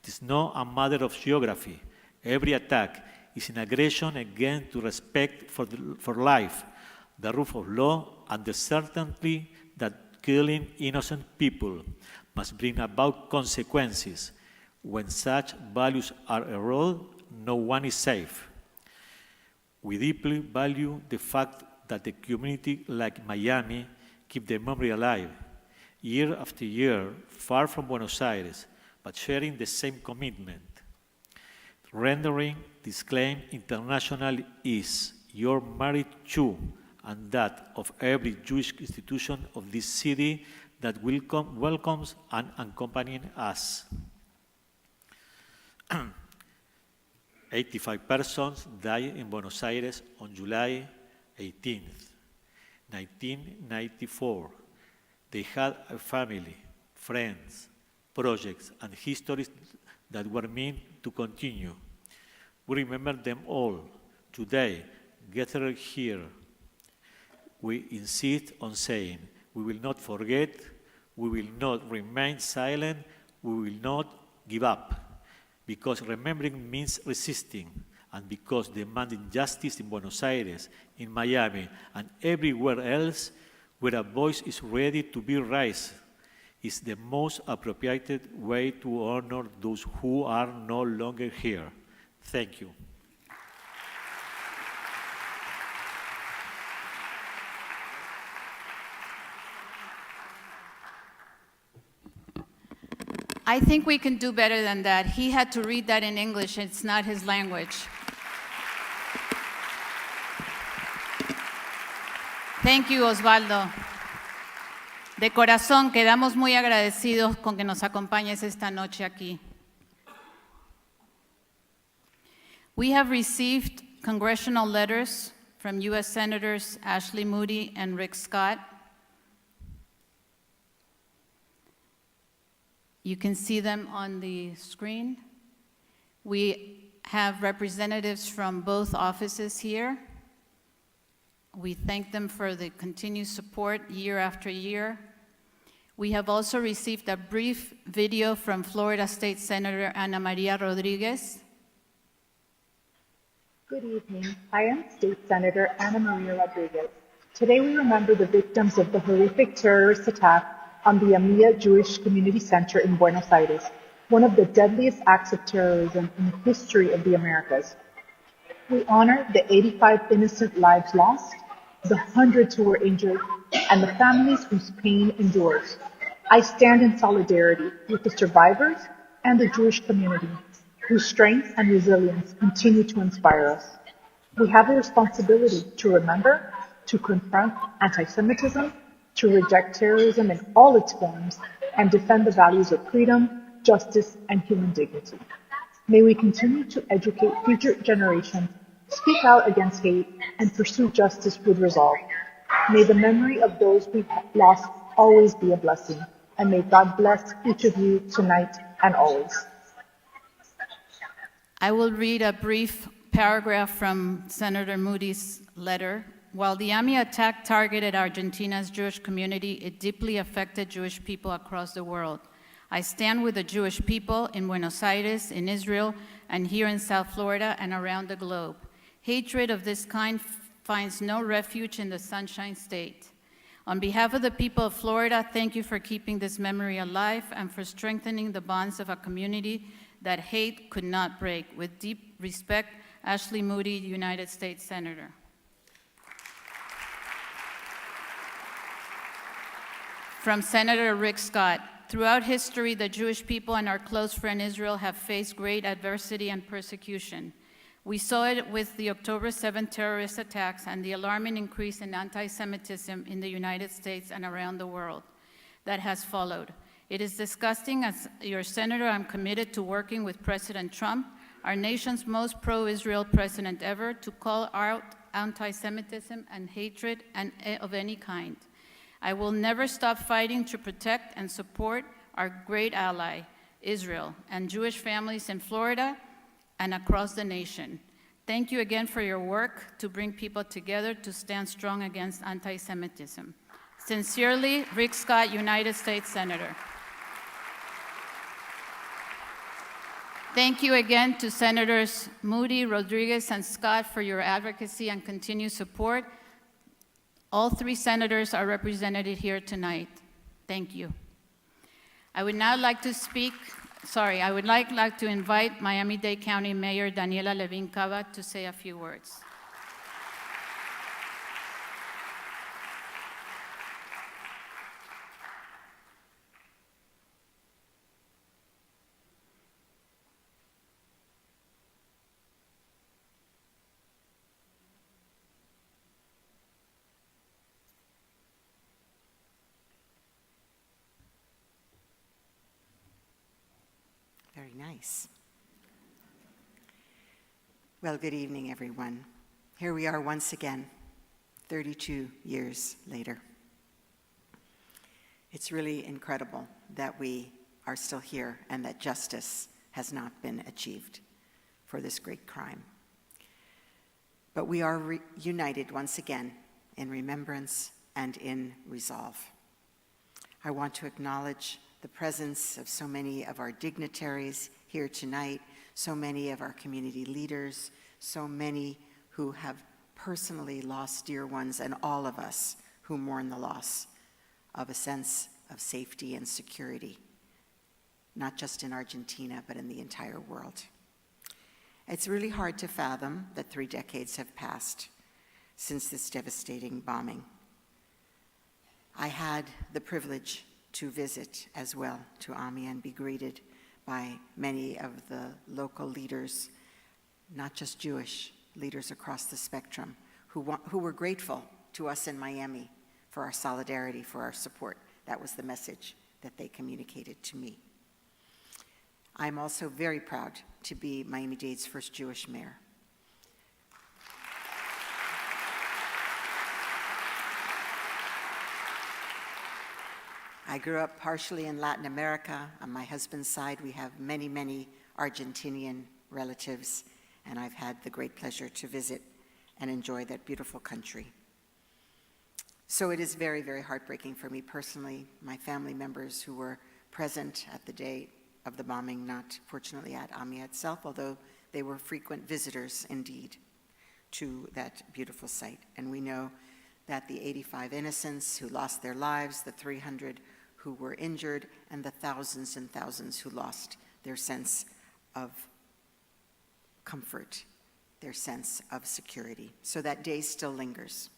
It is not a matter of geography. Every attack is an aggression against respect for life, the rule of law, and the certainty that killing innocent people must bring about consequences. When such values are eroded, no one is safe. We deeply value the fact that a community like Miami keep the memory alive, year after year, far from Buenos Aires, but sharing the same commitment. Rendering this claim international is your merit too, and that of every Jewish institution of this city that welcomes and accompanies us. 85 persons died in Buenos Aires on July 18th, 1994. They had a family, friends, projects, and histories that were meant to continue. We remember them all today, gathered here. We insist on saying, we will not forget, we will not remain silent, we will not give up. Because remembering means resisting, and because demanding justice in Buenos Aires, in Miami, and everywhere else where a voice is ready to be raised is the most appropriate way to honor those who are no longer here. Thank you. I think we can do better than that. He had to read that in English. It's not his language. Thank you, Osvaldo. De corazón, quedamos muy agradecidos con que nos acompañes esta noche aquí. We have received congressional letters from U.S. Senators Ashley Moody and Rick Scott. You can see them on the screen. We have representatives from both offices here. We thank them for the continued support year after year. We have also received a brief video from Florida State Senator Ana Maria Rodriguez. Good evening. I am State Senator Ana Maria Rodriguez. Today we remember the victims of the horrific terrorist attack on the AMIA Jewish Community Center in Buenos Aires, one of the deadliest acts of terrorism in the history of the Americas. We honor the 85 innocent lives lost, the hundreds who were injured, and the families whose pain endures. I stand in solidarity with the survivors and the Jewish community, whose strength and resilience continue to inspire us. We have a responsibility to remember, to confront anti-Semitism, to reject terrorism in all its forms, and defend the values of freedom, justice, and human dignity. May we continue to educate future generations, speak out against hate, and pursue justice with resolve. May the memory of those we've lost always be a blessing, and may God bless each of you tonight and always. I will read a brief paragraph from Senator Moody's letter. While the AMIA attack targeted Argentina's Jewish community, it deeply affected Jewish people across the world. I stand with the Jewish people in Buenos Aires, in Israel, and here in South Florida and around the globe. Hatred of this kind finds no refuge in the Sunshine State. On behalf of the people of Florida, thank you for keeping this memory alive and for strengthening the bonds of a community that hate could not break. With deep respect, Ashley Moody, United States Senator. From Senator Rick Scott. Throughout history, the Jewish people and our close friend Israel have faced great adversity and persecution. We saw it with the October 7th terrorist attacks and the alarming increase in anti-Semitism in the United States and around the world that has followed. It is disgusting. As your senator, I'm committed to working with President Trump, our nation's most pro-Israel president ever, to call out anti-Semitism and hatred of any kind. I will never stop fighting to protect and support our great ally, Israel, and Jewish families in Florida and across the nation. Thank you again for your work to bring people together to stand strong against anti-Semitism. Sincerely, Rick Scott, United States Senator. Thank you again to Senators Moody, Rodriguez, and Scott for your advocacy and continued support. All three senators are represented here tonight. Thank you. I would now like to like to invite Miami-Dade County Mayor Daniela Levin Cava to say a few words. Very nice. Well, good evening, everyone. Here we are once again, 32 years later. It's really incredible that we are still here and that justice has not been achieved for this great crime. But we are united once again in remembrance and in resolve. I want to acknowledge the presence of so many of our dignitaries here tonight, so many of our community leaders, so many who have personally lost dear ones, and all of us who mourn the loss of a sense of safety and security, not just in Argentina, but in the entire world. It's really hard to fathom that 3 decades have passed since this devastating bombing. I had the privilege to visit as well to AMIA and be greeted by many of the local leaders, not just Jewish leaders across the spectrum, who were grateful to us in Miami for our solidarity, for our support. That was the message that they communicated to me. I'm also very proud to be Miami-Dade's first Jewish mayor. I grew up partially in Latin America. On my husband's side, we have many, many Argentinian relatives, and I've had the great pleasure to visit and enjoy that beautiful country. So it is very, very heartbreaking for me personally, my family members who were present at the day of the bombing, not fortunately at AMIA itself, although they were frequent visitors indeed to that beautiful site. And we know that the 85 innocents who lost their lives, the 300 who were injured, and the thousands and thousands who lost their sense of comfort, their sense of security. So that day still lingers.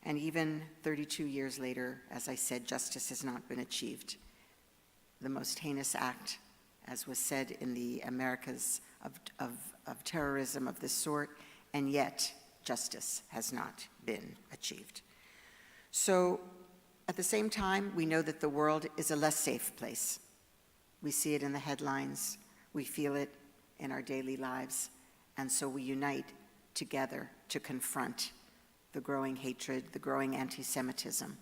And even 32 years later, as I said, justice has not been achieved. The most heinous act, as was said in the Americas of terrorism of this sort, and yet justice has not been achieved. So at the same time, we know that the world is a less safe place. We see it in the headlines, we feel it in our daily lives, and so we unite together to confront the growing hatred, the growing anti-Semitism,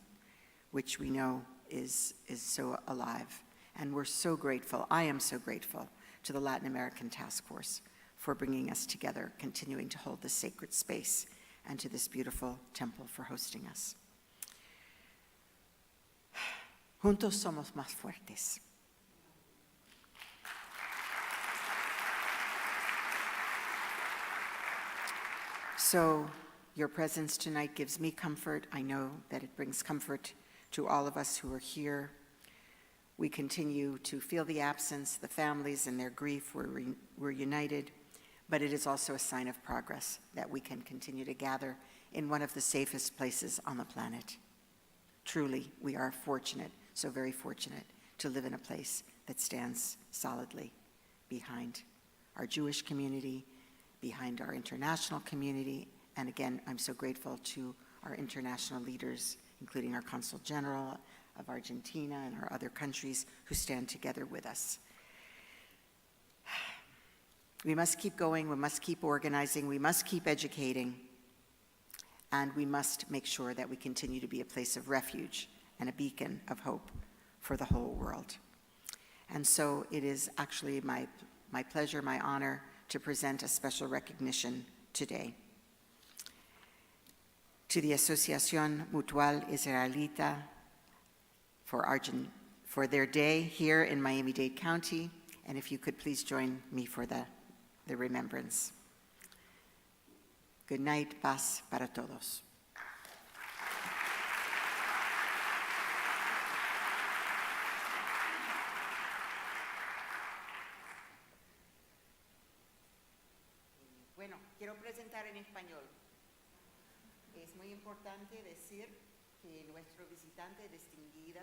which we know is so alive. And we're so grateful, I am so grateful, to the Latin American Task Force for bringing us together, continuing to hold this sacred space, and to this beautiful temple for hosting us. Juntos somos más fuertes. So Your presence tonight gives me comfort. I know that it brings comfort to all of us who are here. We continue to feel the absence, the families and their grief. We're united, but it is also a sign of progress that we can continue to gather in one of the safest places on the planet. Truly, we are fortunate, so very fortunate, to live in a place that stands solidly behind our Jewish community, behind our international community, and again, I'm so grateful to our international leaders, including our Consul General of Argentina and our other countries who stand together with us. We must keep going, we must keep organizing, we must keep educating, and we must make sure that we continue to be a place of refuge and a beacon of hope for the whole world. And so it is actually my pleasure, my honor, to present a special recognition today to the Asociación Mutual Israelita for their day here in Miami-Dade County, and if you could please join me for the remembrance. Good night, paz para todos. Bueno, quiero presentar en español. Es muy importante decir que nuestro visitante distinguida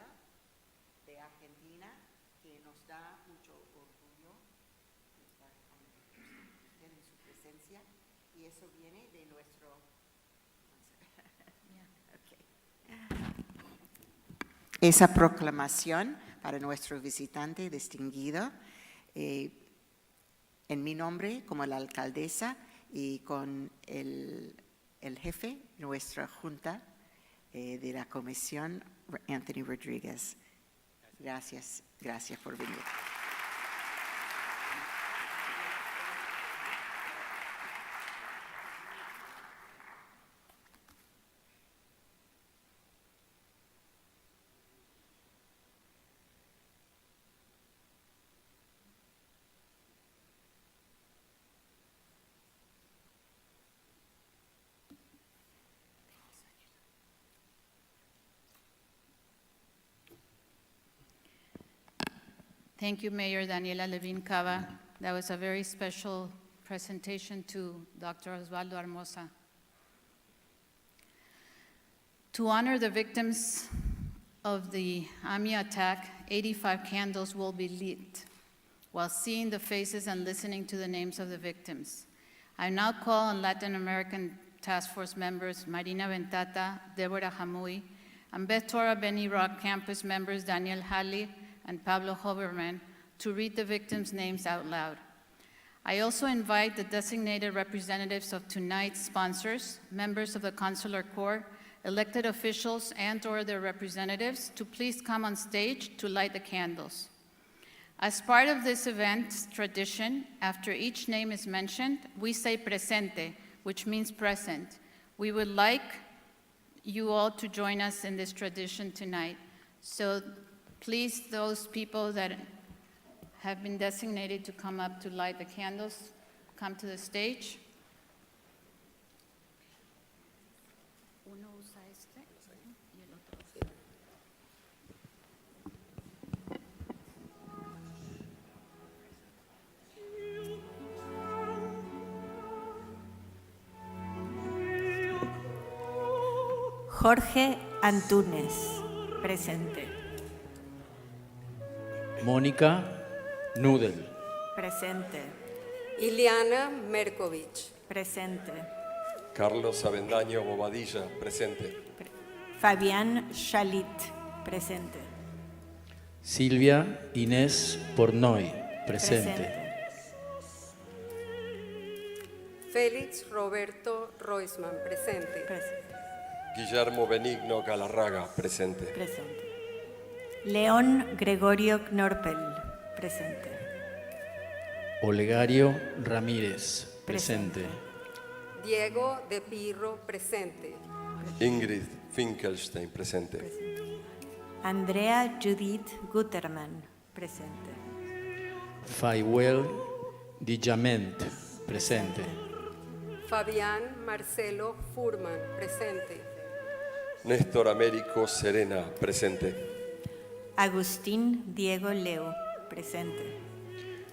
de Argentina, que nos da mucho orgullo estar en su presencia, y eso viene de nuestro... Okay. Esa proclamación para nuestro visitante distinguido, en mi nombre como la alcaldesa y con el jefe, nuestra junta de la comisión, Anthony Rodriguez. Gracias por venir. Thank you, Mayor Daniela Levin Cava. That was a very special presentation to Dr. Osvaldo Hermosa. To honor the victims of the AMIA attack, 85 candles will be lit while seeing the faces and listening to the names of the victims. I now call on Latin American Task Force members Marina Ventata, Deborah Hamui, and Beth Torah Beni Rock campus members Daniel Halley and Pablo Hoberman to read the victims' names out loud. I also invite the designated representatives of tonight's sponsors, members of the Consular Corps, elected officials and/or their representatives to please come on stage to light the candles. As part of this event's tradition, after each name is mentioned, we say presente, which means present. We would like you all to join us in this tradition tonight. So please, those people that have been designated to come up to light the candles, come to the stage. Uno usa este y el otro. Jorge Antúnez, presente. Mónica Nudel. Presente. Iliana Merkovich. Presente. Carlos Avendaño Bobadilla, presente. Fabián Chalit, presente. Silvia Inés Pornoy, presente. Félix Roberto Roisman, presente. Guillermo Benigno Galarraga, presente. Presente. León Gregorio Knorpel, presente. Olegario Ramírez, presente. Diego de Pirro, presente. Ingrid Finkelstein, presente. Andrea Judith Guterman, presente. Fayuel Dijament, presente. Fabián Marcelo Furman, presente. Néstor Américo Serena, presente. Agustín Diego Leo, presente.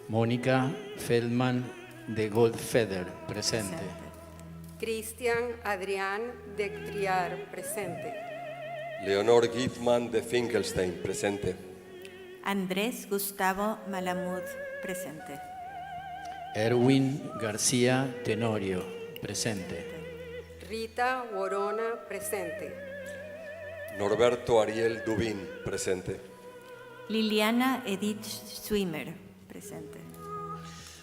Mónica Feldman de Goldfeder, presente. Cristian Adrián de Triar, presente. Leonor Gitman de Finkelstein, presente. Andrés Gustavo Malamud, presente. Erwin García Tenorio, presente. Rita Worona, presente. Norberto Ariel Dubín, presente. Liliana Edith Swimmer, presente.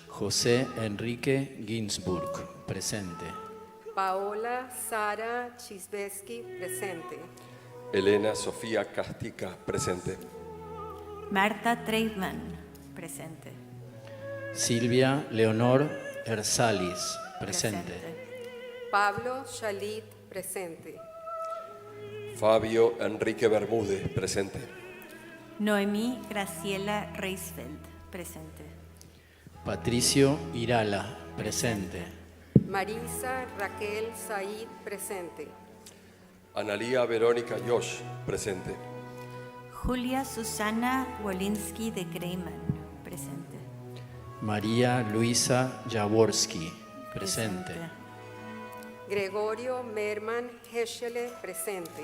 José Enrique Ginsburg, presente. Paola Sara Chisbeski, presente. Elena Sofía Castica, presente. Marta Treitman, presente. Silvia Leonor Ersalis, presente. Pablo Shalit, presente. Fabio Enrique Bermúdez, presente. Noemí Graciela Reisfeld, presente. Patricio Irala, presente. Marisa Raquel Said, presente. Analía Verónica Josh, presente. Julia Susana Wolinski de Greiman, presente. María Luisa Jaworski, presente. Gregorio Merman Heschele, presente.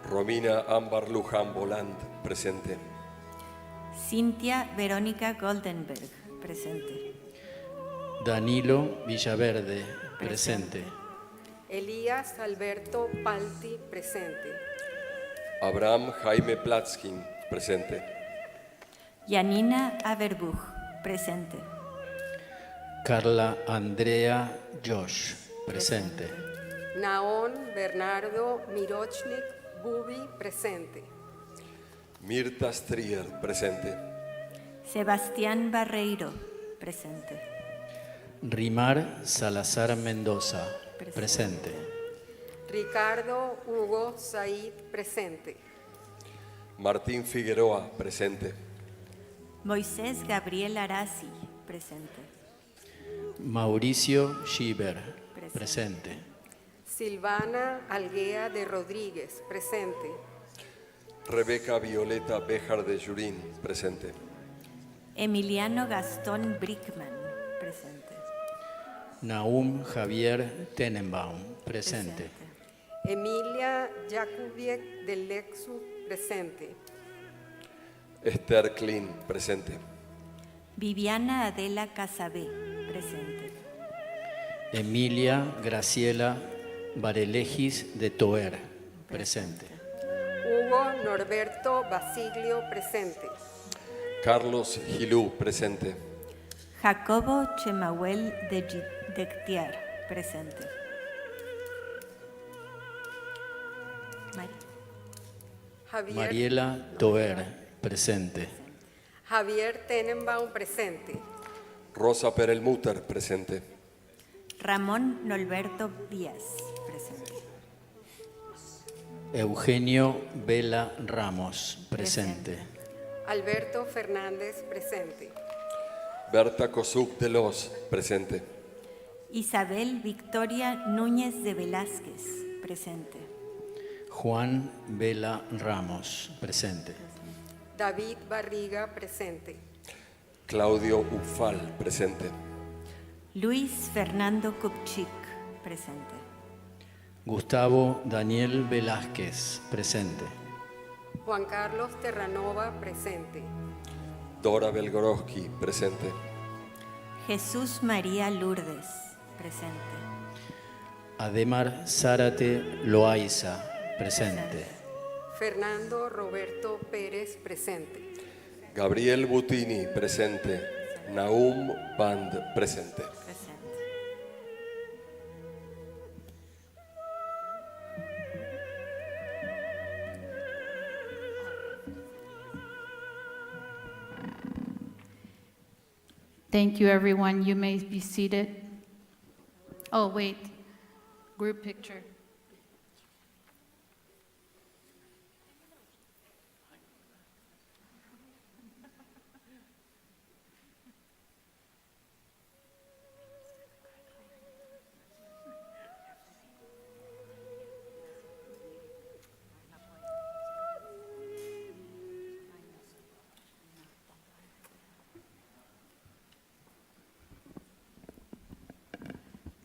Romina Ámbar Luján Voland, presente. Cintia Verónica Goldenberg, presente. Danilo Villaverde, presente. Elías Alberto Palti, presente. Abraham Jaime Platskin, presente. Yanina Averbuch, presente. Carla Andrea Josh, presente. Naón Bernardo Mirochnik Bubi, presente. Mirta Strier, presente. Sebastián Barreiro, presente. Rimar Salazar Mendoza, presente. Ricardo Hugo Said, presente. Martín Figueroa, presente. Moisés Gabriel Arasi, presente. Mauricio Schieber, presente. Silvana Alguea de Rodríguez, presente. Rebeca Violeta Béjar de Jurín, presente. Emiliano Gastón Brickman, presente. Nahum Javier Tenenbaum, presente. Emilia Jakubiek del Lexu, presente. Esther Klein, presente. Viviana Adela Casabé, presente. Emilia Graciela Varelegis de Toer, presente. Hugo Norberto Basiglio, presente. Carlos Gilú, presente. Jacobo Chemahuel de Gtiar, presente. Mariela Toer, presente. Javier Tenenbaum, presente. Rosa Perelmutter, presente. Ramón Norberto Díaz, presente. Eugenio Vela Ramos, presente. Alberto Fernández, presente. Berta Kosuc de Los, presente. Isabel Victoria Núñez de Velázquez, presente. Juan Vela Ramos, presente. David Barriga, presente. Claudio Ufal, presente. Luis Fernando Kupchik, presente. Gustavo Daniel Velázquez, presente. Juan Carlos Terranova, presente. Dora Belgorowski, presente. Jesús María Lourdes, presente. Ademar Zárate Loaiza, presente. Fernando Roberto Pérez, presente. Gabriel Butini, presente. Nahum Band, presente. Thank you, everyone. You may be seated. Oh, wait. Group picture.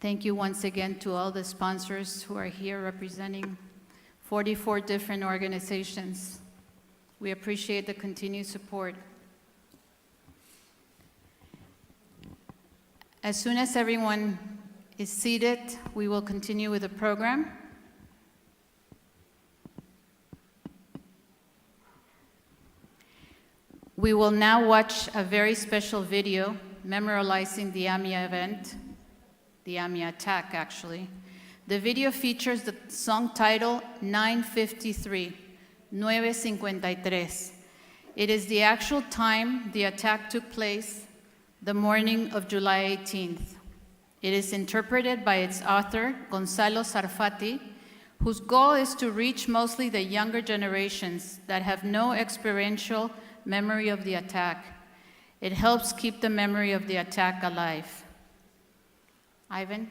Thank you once again to all the sponsors who are here representing 44 different organizations. We appreciate the continued support. As soon as everyone is seated, we will continue with the program. We will now watch a very special video memorializing the AMIA event, the AMIA attack, actually. The video features the song title 953, 953. It is the actual time the attack took place, the morning of July 18th. It is interpreted by its author, Gonzalo Sarfati, whose goal is to reach mostly the younger generations that have no experiential memory of the attack. It helps keep the memory of the attack alive. Ivan?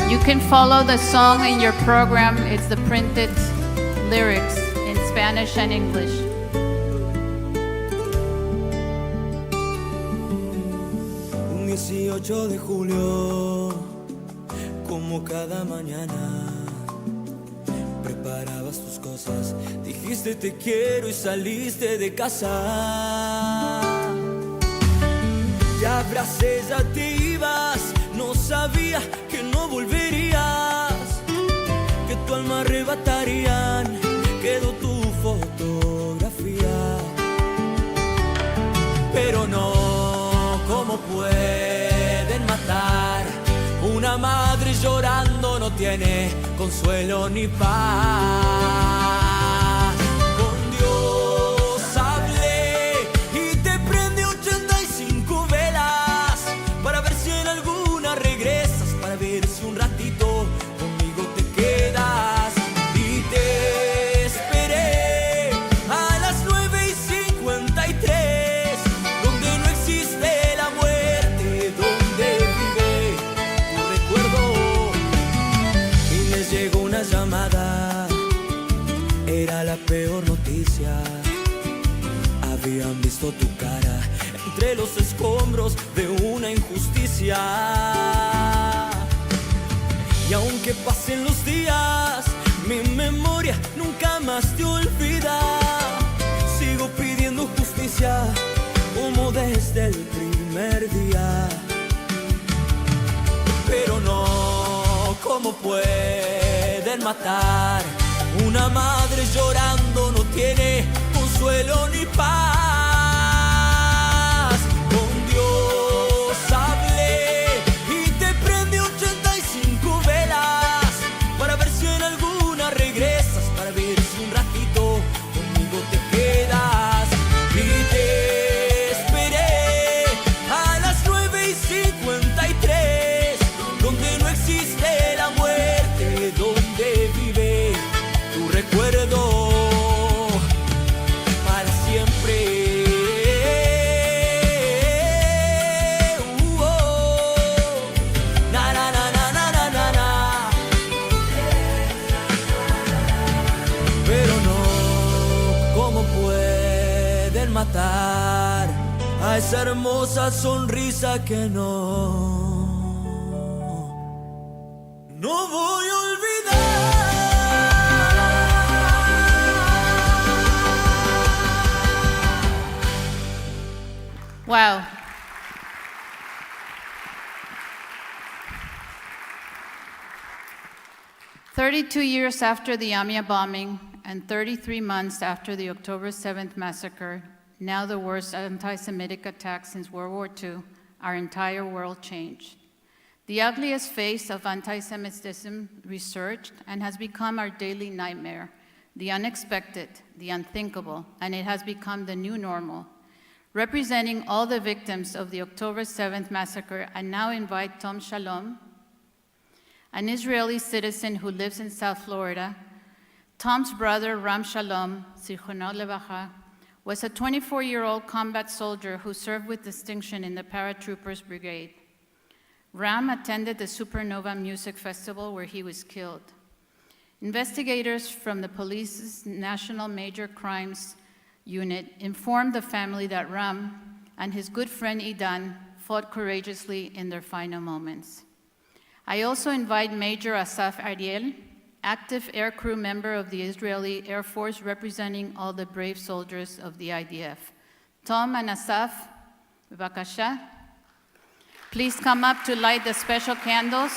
You can follow the song in your program. It's the printed lyrics in Spanish and English. Un 18 de julio, como cada mañana, preparabas tus cosas, dijiste te quiero y saliste de casa. Ya abracé, ya te ibas, no sabía que no volverías, que tu alma arrebatarían, quedó tu fotografía. Pero no, ¿cómo pueden matar? Una madre llorando no tiene consuelo ni paz. Con Dios hablé y te prendí 85 velas para ver si en alguna regresas, para ver si un ratito conmigo te quedas. Y te esperé a las 9:53, donde no existe la muerte, donde vive tu recuerdo. Y les llegó una llamada, era la peor noticia. Habían visto tu cara entre los escombros de una injusticia. Y aunque pasen los días, mi memoria nunca más te olvida. Sigo pidiendo justicia como desde el primer día. Pero no, ¿cómo pueden matar? Una madre llorando no tiene consuelo ni paz. Con Dios hablé y te prendí 85 velas para ver si en alguna regresas, para ver si un ratito conmigo te quedas. Y te esperé a las 9:53, donde no existe la muerte, donde vive tu recuerdo para siempre. Na, na, na, na, na, na, na, na. Pero no, ¿cómo pueden matar a esa hermosa sonrisa que no voy a olvidar? Wow. "32 years after the AMIA bombing and 33 months after the October 7th massacre, now the worst anti-Semitic attack since World War II, our entire world changed. The ugliest face of anti-Semitism resurged and has become our daily nightmare, the unexpected, the unthinkable, and it has become the new normal. Representing all the victims of the October 7th massacre, I now invite Tom Shalom, an Israeli citizen who lives in South Florida. Tom's brother, Ram Shalom, Zichrono Levacha, was a 24-year-old combat soldier who served with distinction in the Paratroopers Brigade. Ram attended the Supernova Music Festival where he was killed. Investigators from the police's National Major Crimes Unit informed the family that Ram, and his good friend Idan fought courageously in their final moments. I also invite Major Asaf Ariel, active aircrew member of the Israeli Air Force representing all the brave soldiers of the IDF. Tom and Asaf, bevakasha. Please come up to light the special candles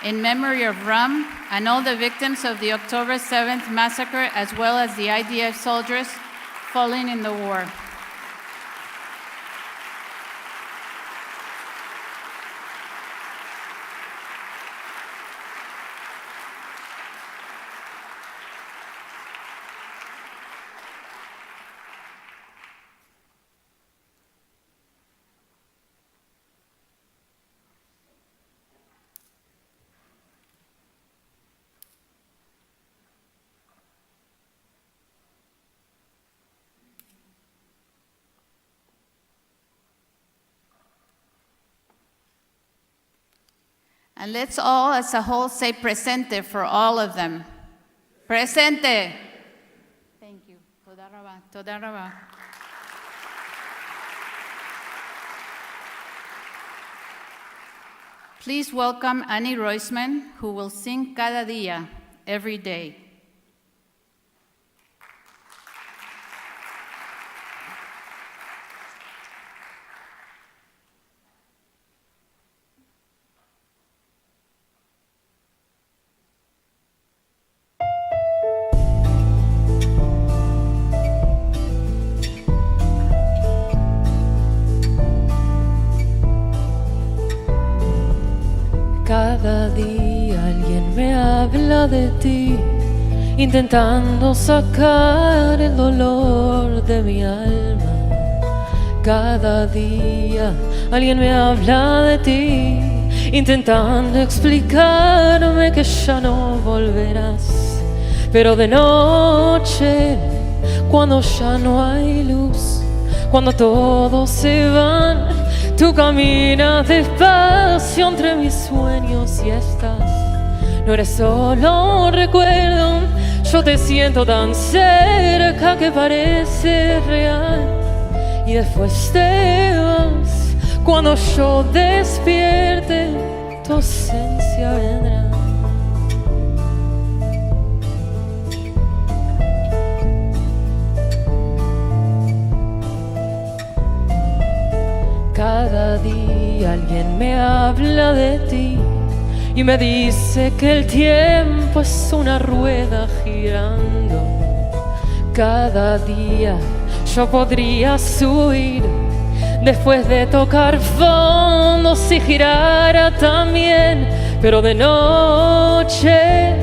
in memory of Ram and all the victims of the October 7th massacre, as well as the IDF soldiers fallen in the war. And let's all, as a whole, say presente for all of them. Presente. Thank you. Toda raba, toda raba. Please welcome Annie Roisman, who will sing Cada Día, every day. Cada día alguien me habla de ti, intentando sacar el dolor de mi alma. Cada día alguien me habla de ti, intentando explicarme que ya no volverás. Pero de noche, cuando ya no hay luz, cuando todos se van, tú caminas despacio entre mis sueños y estás. No eres solo un recuerdo, yo te siento tan cerca que parece real. Y después te vas, cuando yo despierte, tu ausencia vendrá. Cada día alguien me habla de ti y me dice que el tiempo es una rueda girando. Cada día yo podría subir después de tocar fondo si girara también. Pero de noche,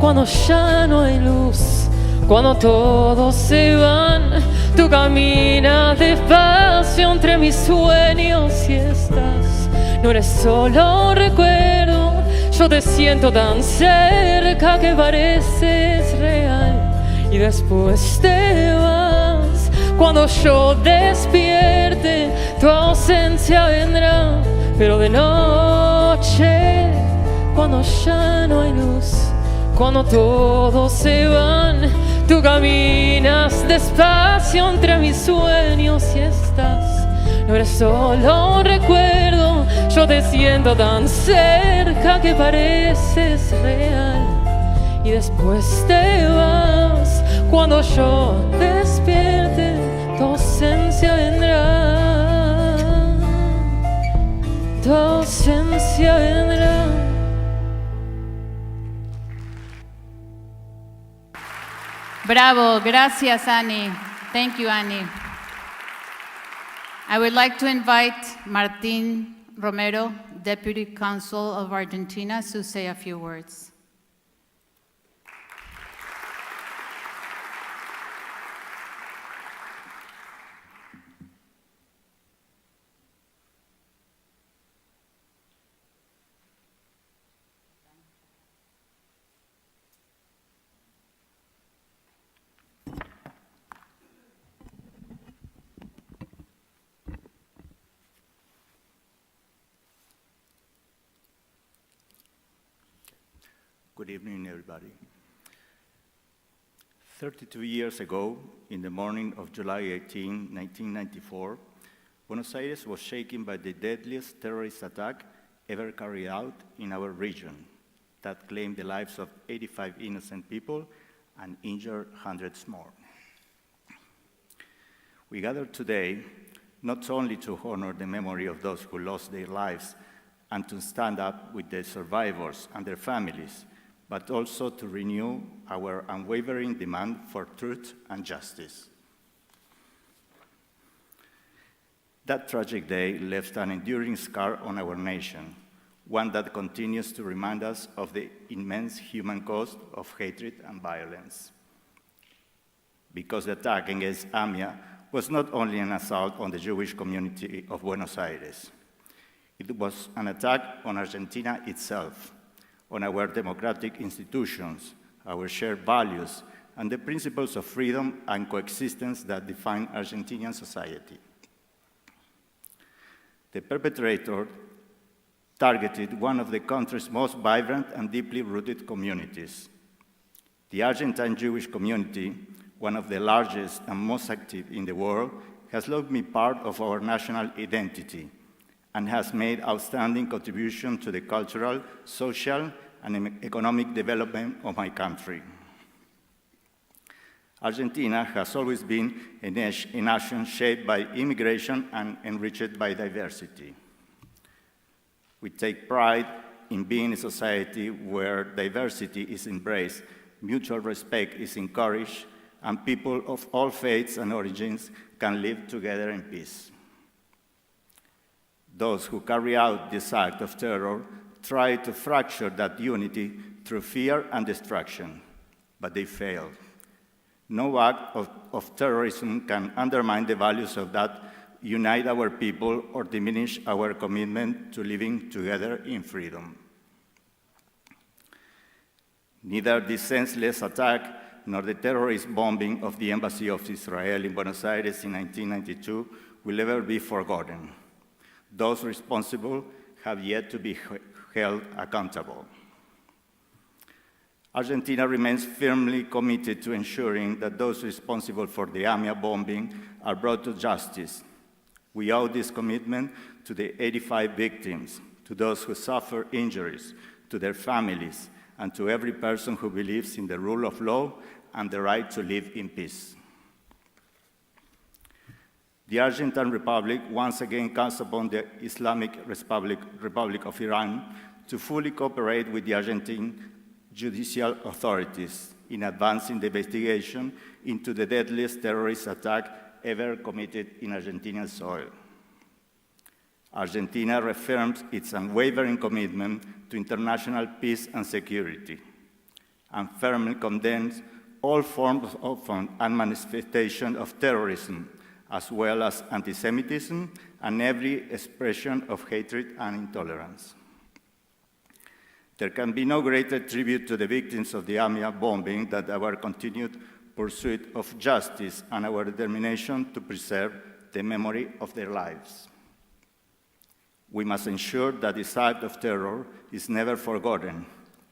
cuando ya no hay luz, cuando todos se van, tú caminas despacio entre mis sueños y estás. No eres solo un recuerdo, yo te siento tan cerca que pareces real. Y después te vas, cuando yo despierte, tu ausencia vendrá. Pero de noche, cuando ya no hay luz, cuando todos se van, tú caminas despacio entre mis sueños y estás. No eres solo un recuerdo, yo te siento tan cerca que pareces real. Y después te vas, cuando yo despierte, tu ausencia vendrá. Tu ausencia vendrá. Bravo, gracias, Annie. Thank you, Annie. I would like to invite Martín Romero, Deputy Consul of Argentina, to say a few words. Good evening, everybody. 32 years ago, in the morning of July 18, 1994, Buenos Aires was shaken by the deadliest terrorist attack ever carried out in our region that claimed the lives of 85 innocent people and injured hundreds more. We gather today not only to honor the memory of those who lost their lives and to stand up with the survivors and their families, but also to renew our unwavering demand for truth and justice. That tragic day left an enduring scar on our nation, one that continues to remind us of the immense human cost of hatred and violence. Because the attack against AMIA was not only an assault on the Jewish community of Buenos Aires, it was an attack on Argentina itself, on our democratic institutions, our shared values, and the principles of freedom and coexistence that define Argentinian society. The perpetrator targeted one of the country's most vibrant and deeply rooted communities. The Argentine Jewish community, one of the largest and most active in the world, has long been part of our national identity and has made outstanding contribution to the cultural, social, and economic development of my country. Argentina has always been a nation shaped by immigration and enriched by diversity. We take pride in being a society where diversity is embraced, mutual respect is encouraged, and people of all faiths and origins can live together in peace. Those who carry out this act of terror try to fracture that unity through fear and destruction, but they failed. No act of terrorism can undermine the values of that unite our people or diminish our commitment to living together in freedom. Neither this senseless attack nor the terrorist bombing of the Embassy of Israel in Buenos Aires in 1992 will ever be forgotten. Those responsible have yet to be held accountable. Argentina remains firmly committed to ensuring that those responsible for the AMIA bombing are brought to justice. We owe this commitment to the 85 victims, to those who suffer injuries, to their families, and to every person who believes in the rule of law and the right to live in peace. The Argentine Republic once again calls upon the Islamic Republic of Iran to fully cooperate with the Argentine judicial authorities in advancing the investigation into the deadliest terrorist attack ever committed in Argentinian soil. Argentina reaffirms its unwavering commitment to international peace and security, and firmly condemns all forms of and manifestation of terrorism, as well as anti-Semitism and every expression of hatred and intolerance. There can be no greater tribute to the victims of the AMIA bombing than our continued pursuit of justice and our determination to preserve the memory of their lives. We must ensure that this act of terror is never forgotten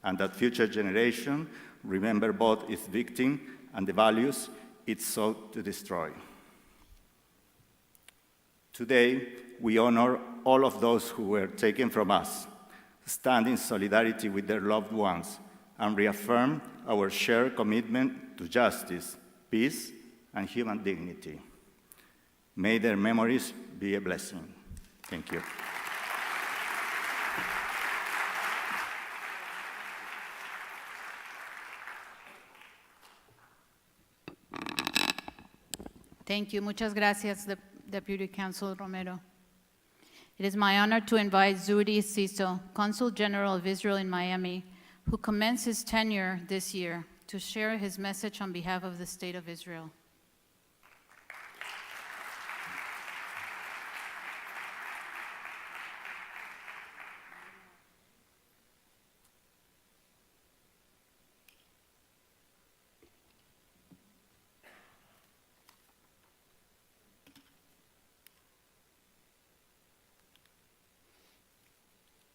and that future generations remember both its victim and the values it sought to destroy. Today, we honor all of those who were taken from us, stand in solidarity with their loved ones, and reaffirm our shared commitment to justice, peace, and human dignity. May their memories be a blessing. Thank you. Thank you. Muchas gracias, Deputy Consul Romero. It is my honor to invite Zuri Siso, Consul General of Israel in Miami, who commenced his tenure this year, to share his message on behalf of the State of Israel.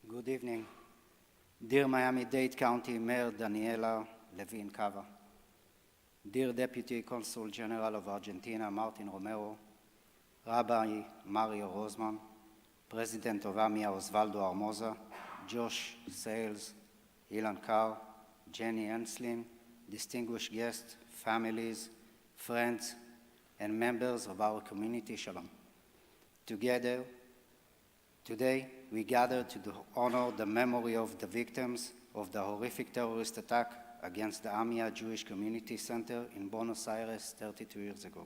Good evening. Dear Miami-Dade County Mayor Daniela Levin Cava, dear Deputy Consul General of Argentina Martin Romero, Rabbi Mario Rosman, President of AMIA Osvaldo Armoza, Josh Sales, Ilan Carr, Jenny Enslin, distinguished guests, families, friends, and members of our community, Shalom. Together, today, we gather to honor the memory of the victims of the horrific terrorist attack against the AMIA Jewish Community Center in Buenos Aires 32 years ago.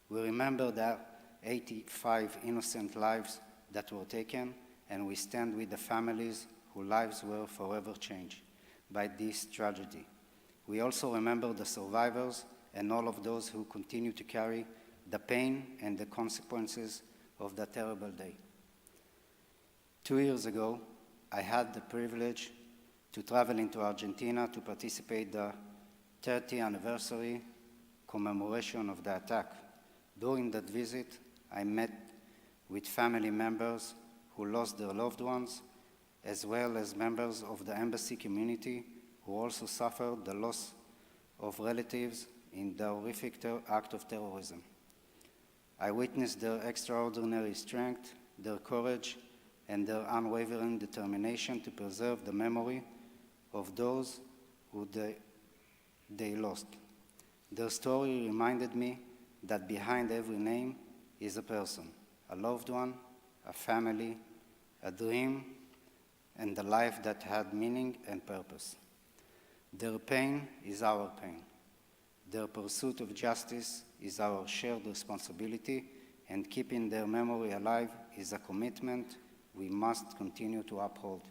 We remember the 85 innocent lives that were taken, and we stand with the families whose lives were forever changed by this tragedy. We also remember the survivors and all of those who continue to carry the pain and the consequences of that terrible day. 2 years ago, I had the privilege to travel into Argentina to participate in the 30th anniversary commemoration of the attack. During that visit, I met with family members who lost their loved ones, as well as members of the embassy community who also suffered the loss of relatives in the horrific act of terrorism. I witnessed their extraordinary strength, their courage, and their unwavering determination to preserve the memory of those who they lost. Their story reminded me that behind every name is a person, a loved one, a family, a dream, and a life that had meaning and purpose. Their pain is our pain. Their pursuit of justice is our shared responsibility, and keeping their memory alive is a commitment we must continue to uphold.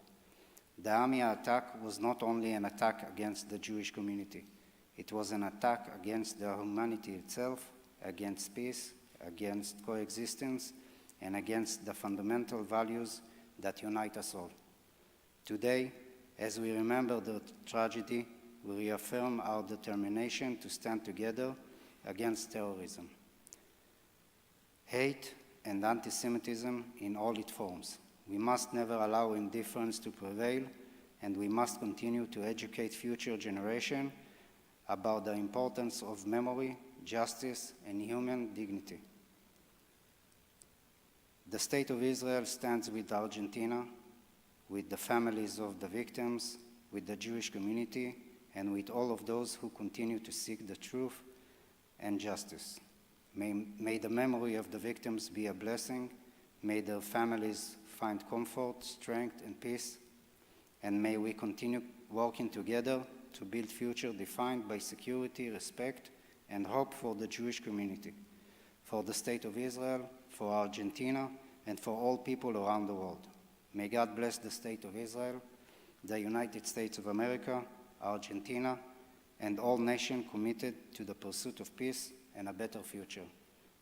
The AMIA attack was not only an attack against the Jewish community, it was an attack against the humanity itself, against peace, against coexistence, and against the fundamental values that unite us all. Today, as we remember the tragedy, we reaffirm our determination to stand together against terrorism, hate, and anti-Semitism in all its forms. We must never allow indifference to prevail, and we must continue to educate future generations about the importance of memory, justice, and human dignity. The State of Israel stands with Argentina, with the families of the victims, with the Jewish community, and with all of those who continue to seek the truth and justice. May the memory of the victims be a blessing. May their families find comfort, strength, and peace. And may we continue working together to build a future defined by security, respect, and hope for the Jewish community, for the State of Israel, for Argentina, and for all people around the world. May God bless the State of Israel, the United States of America, Argentina, and all nations committed to the pursuit of peace and a better future.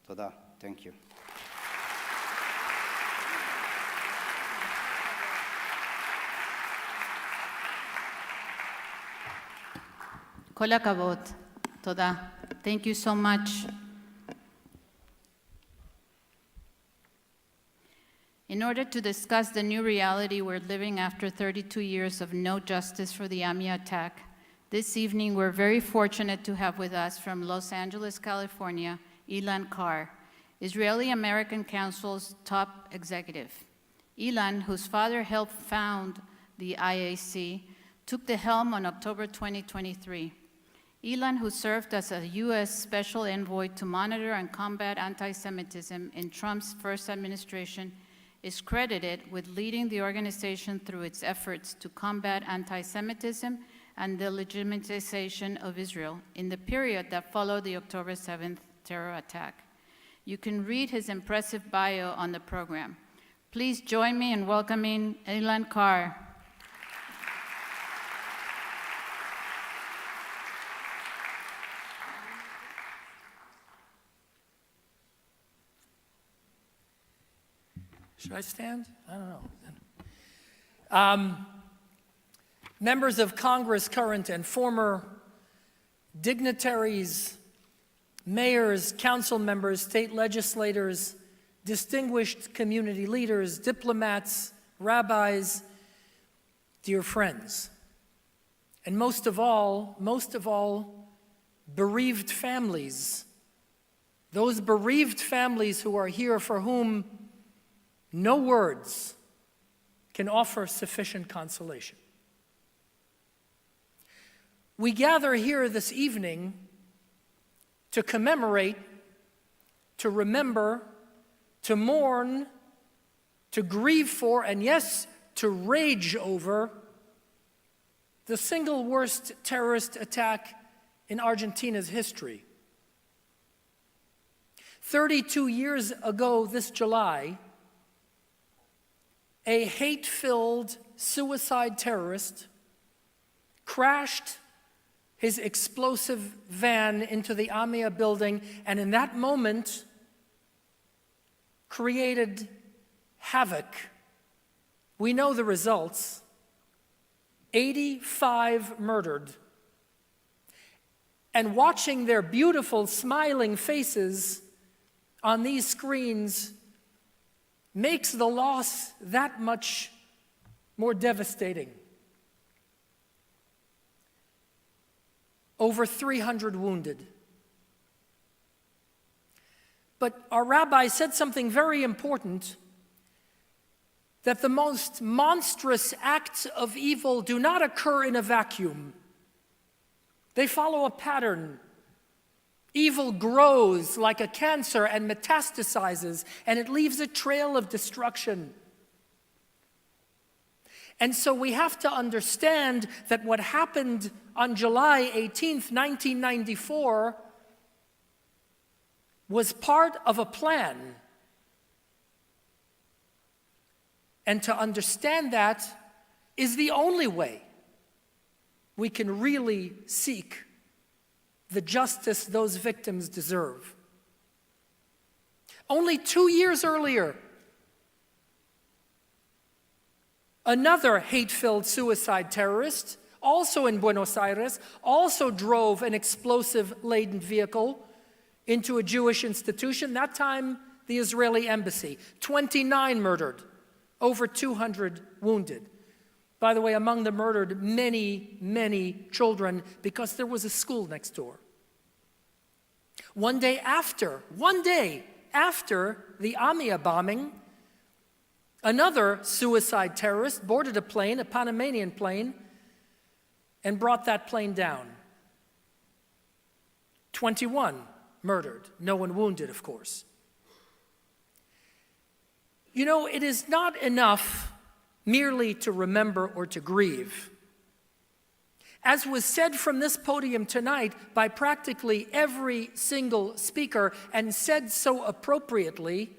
Toda. Thank you. Kol hakavod. Toda. Thank you so much. In order to discuss the new reality we're living after 32 years of no justice for the AMIA attack, this evening we're very fortunate to have with us from Los Angeles, California, Ilan Carr, Israeli-American Council's top executive. Ilan, whose father helped found the IAC, took the helm on October 2023. Ilan, who served as a U.S. Special Envoy to monitor and combat anti-Semitism in Trump's first administration, is credited with leading the organization through its efforts to combat anti-Semitism and the legitimization of Israel in the period that followed the October 7th terror attack. You can read his impressive bio on the program. Please join me in welcoming Ilan Carr. Should I stand? I don't know. Members of Congress, current and former, dignitaries, mayors, council members, state legislators, distinguished community leaders, diplomats, rabbis, dear friends, and most of all, bereaved families those bereaved families who are here for whom no words can offer sufficient consolation. We gather here this evening to commemorate, to remember, to mourn, to grieve for, and yes, to rage over the single worst terrorist attack in Argentina's history. 32 years ago this July, a hate-filled suicide terrorist crashed his explosive van into the AMIA building, and in that moment created havoc. We know the results. 85 murdered. And watching their beautiful, smiling faces on these screens makes the loss that much more devastating. Over 300 wounded. But our rabbi said something very important, that the most monstrous acts of evil do not occur in a vacuum. They follow a pattern. Evil grows like a cancer and metastasizes, and it leaves a trail of destruction. And so we have to understand that what happened on July 18th, 1994, was part of a plan. And to understand that is the only way we can really seek the justice those victims deserve. Only 2 years earlier, another hate-filled suicide terrorist, also in Buenos Aires, also drove an explosive-laden vehicle into a Jewish institution, that time the Israeli embassy. 29 murdered, over 200 wounded. By the way, among the murdered, many, many children, because there was a school next door. One day after the AMIA bombing, another suicide terrorist boarded a plane, a Panamanian plane, and brought that plane down. 21 murdered, no one wounded, of course. You know, it is not enough merely to remember or to grieve. As was said from this podium tonight by practically every single speaker, and said so appropriately,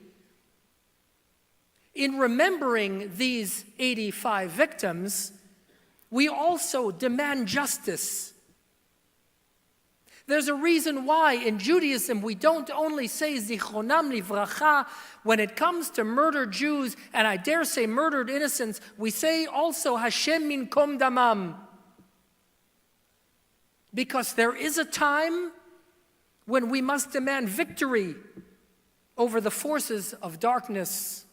in remembering these 85 victims, we also demand justice. There's a reason why in Judaism we don't only say Zichronam Livracha when it comes to murdered Jews, and I dare say murdered innocents, we say also Hashem Minkom Damam. Because there is a time when we must demand victory over the forces of darkness,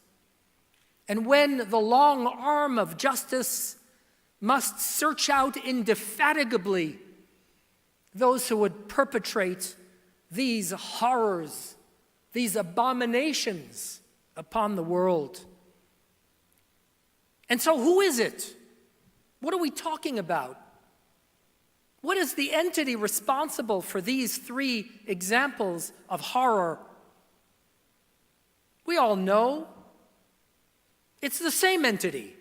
and when the long arm of justice must search out indefatigably those who would perpetrate these horrors, these abominations upon the world. And so who is it? What are we talking about? What is the entity responsible for these three examples of horror? We all know it's the same entity,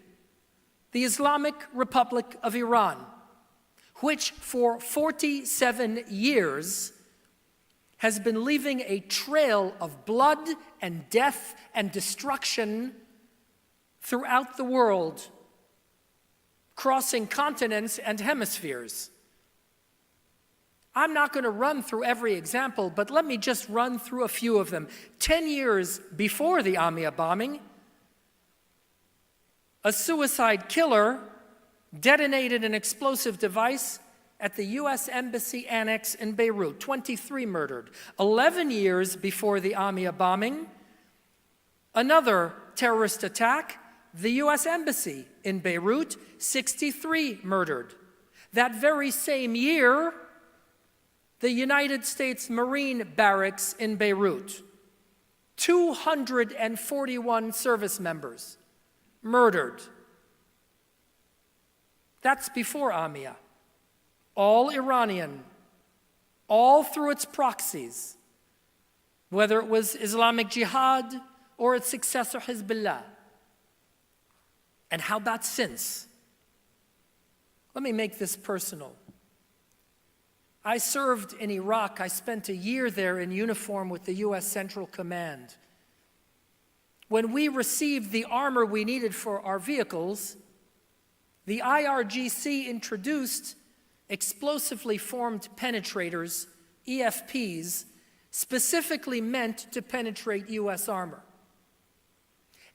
the Islamic Republic of Iran, which for 47 years has been leaving a trail of blood and death and destruction throughout the world, crossing continents and hemispheres. I'm not going to run through every example, but let me just run through a few of them. 10 years before the AMIA bombing, a suicide killer detonated an explosive device at the U.S. Embassy Annex in Beirut, 23 murdered. 11 years before the AMIA bombing, another terrorist attack, the U.S. Embassy in Beirut, 63 murdered. That very same year, the United States Marine Barracks in Beirut. 241 service members murdered. That's before AMIA. All Iranian, all through its proxies, whether it was Islamic Jihad or its successor Hezbollah. And how about since? Let me make this personal. I served in Iraq. I spent a year there in uniform with the U.S. Central Command. When we received the armor we needed for our vehicles, the IRGC introduced explosively formed penetrators, EFPs, specifically meant to penetrate U.S. armor.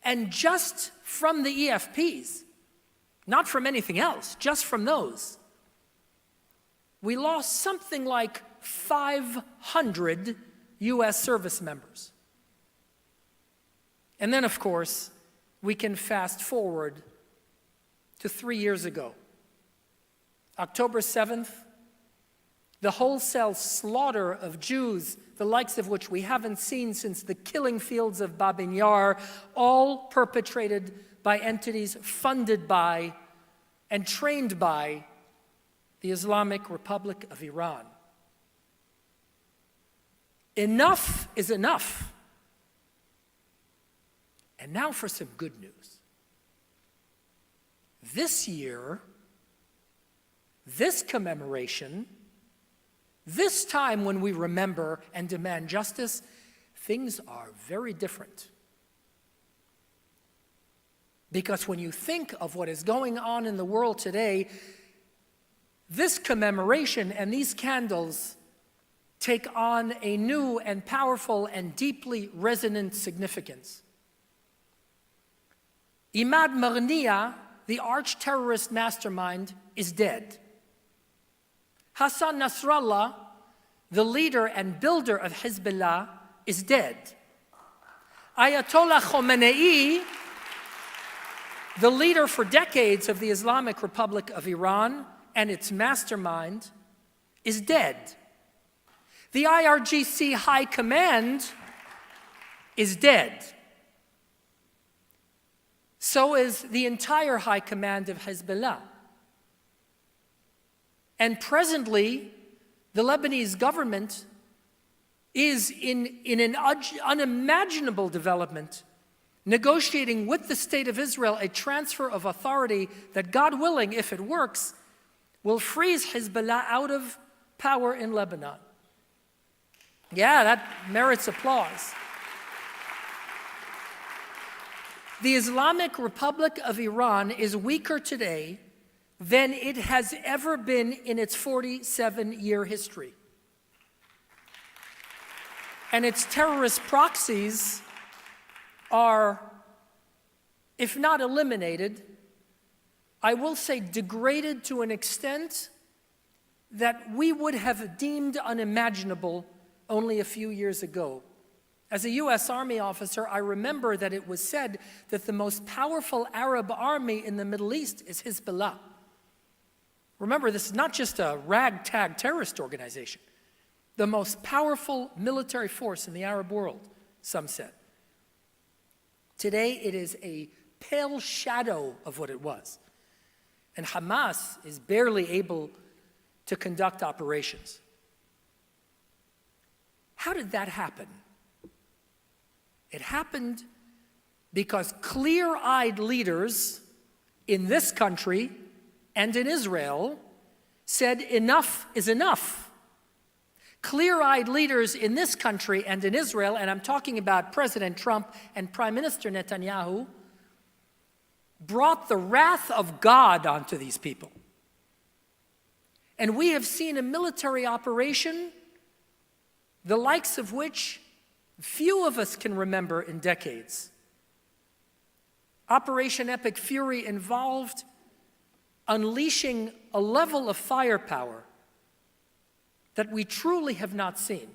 And just from the EFPs, not from anything else, just from those, we lost something like 500 U.S. service members. And then, of course, we can fast forward to 3 years ago. October 7th, the wholesale slaughter of Jews, the likes of which we haven't seen since the killing fields of Babin Yar, all perpetrated by entities funded by and trained by the Islamic Republic of Iran. Enough is enough. And now for some good news. This year, this commemoration, this time when we remember and demand justice, things are very different. Because when you think of what is going on in the world today, this commemoration and these candles take on a new and powerful and deeply resonant significance. Imad Marnia, the arch-terrorist mastermind, is dead. Hassan Nasrallah, the leader and builder of Hezbollah, is dead. Ayatollah Khomeini, the leader for decades of the Islamic Republic of Iran and its mastermind, is dead. The IRGC High Command is dead. So is the entire High Command of Hezbollah. And presently, the Lebanese government is in an unimaginable development, negotiating with the State of Israel a transfer of authority that, God willing, if it works, will freeze Hezbollah out of power in Lebanon. Yeah, that merits applause. The Islamic Republic of Iran is weaker today than it has ever been in its 47-year history. And its terrorist proxies are, if not eliminated, I will say degraded to an extent that we would have deemed unimaginable only a few years ago. As a U.S. Army officer, I remember that it was said that the most powerful Arab army in the Middle East is Hezbollah. Remember, this is not just a ragtag terrorist organization. The most powerful military force in the Arab world, some said. Today, it is a pale shadow of what it was. And Hamas is barely able to conduct operations. How did that happen? It happened because clear-eyed leaders in this country and in Israel said enough is enough. Clear-eyed leaders in this country and in Israel, and I'm talking about President Trump and Prime Minister Netanyahu, brought the wrath of God onto these people. And we have seen a military operation, the likes of which few of us can remember in decades. Operation Epic Fury involved unleashing a level of firepower that we truly have not seen,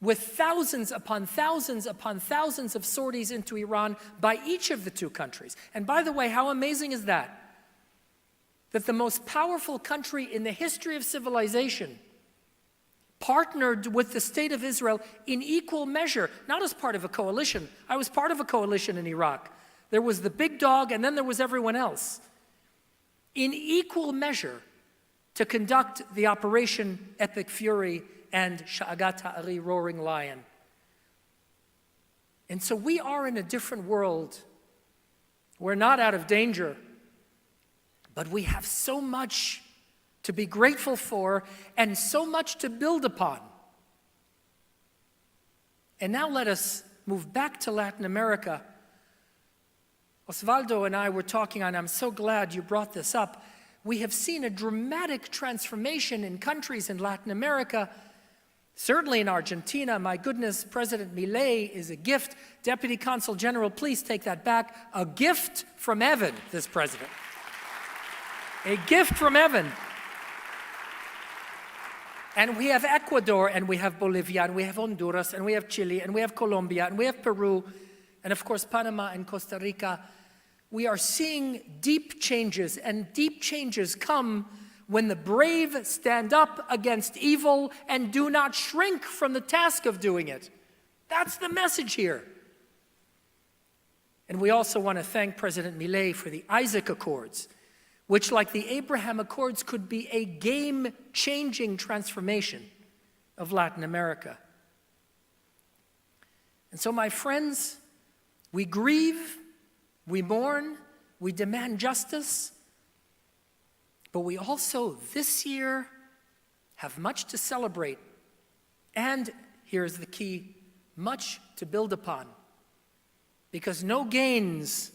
with thousands upon thousands upon thousands of sorties into Iran by each of the two countries. And by the way, how amazing is that? That the most powerful country in the history of civilization partnered with the state of Israel in equal measure, not as part of a coalition. I was part of a coalition in Iraq. There was the big dog, and then there was everyone else. In equal measure to conduct the Operation Epic Fury and Sha'agat Ha'ari, Roaring Lion. And so we are in a different world. We're not out of danger, but we have so much to be grateful for and so much to build upon. And now let us move back to Latin America. Osvaldo and I were talking, and I'm so glad you brought this up. We have seen a dramatic transformation in countries in Latin America. Certainly in Argentina, my goodness, President Milei is a gift. Deputy Consul General, please take that back. A gift from heaven, this president. A gift from heaven. And we have Ecuador, and we have Bolivia, and we have Honduras, and we have Chile, and we have Colombia, and we have Peru, and of course Panama and Costa Rica. We are seeing deep changes, and deep changes come when the brave stand up against evil and do not shrink from the task of doing it. That's the message here. And we also want to thank President Milei for the Isaac Accords, which, like the Abraham Accords, could be a game-changing transformation of Latin America. And so, my friends, we grieve, we mourn, we demand justice, but we also, this year, have much to celebrate. And, here's the key, much to build upon. Because no gains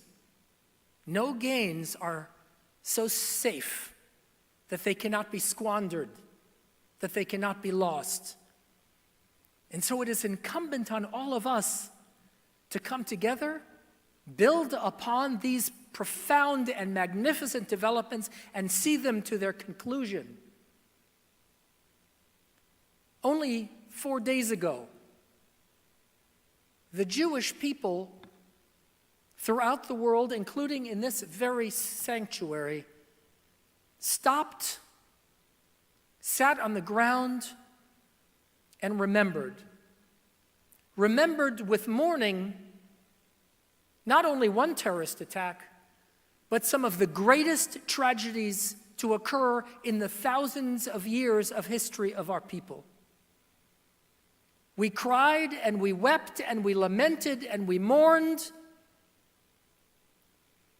are so safe that they cannot be squandered, that they cannot be lost. And so it is incumbent on all of us to come together, build upon these profound and magnificent developments, and see them to their conclusion. Only 4 days ago, the Jewish people throughout the world, including in this very sanctuary, stopped, sat on the ground, and remembered. Remembered with mourning not only one terrorist attack, but some of the greatest tragedies to occur in the thousands of years of history of our people. We cried and we wept and we lamented and we mourned,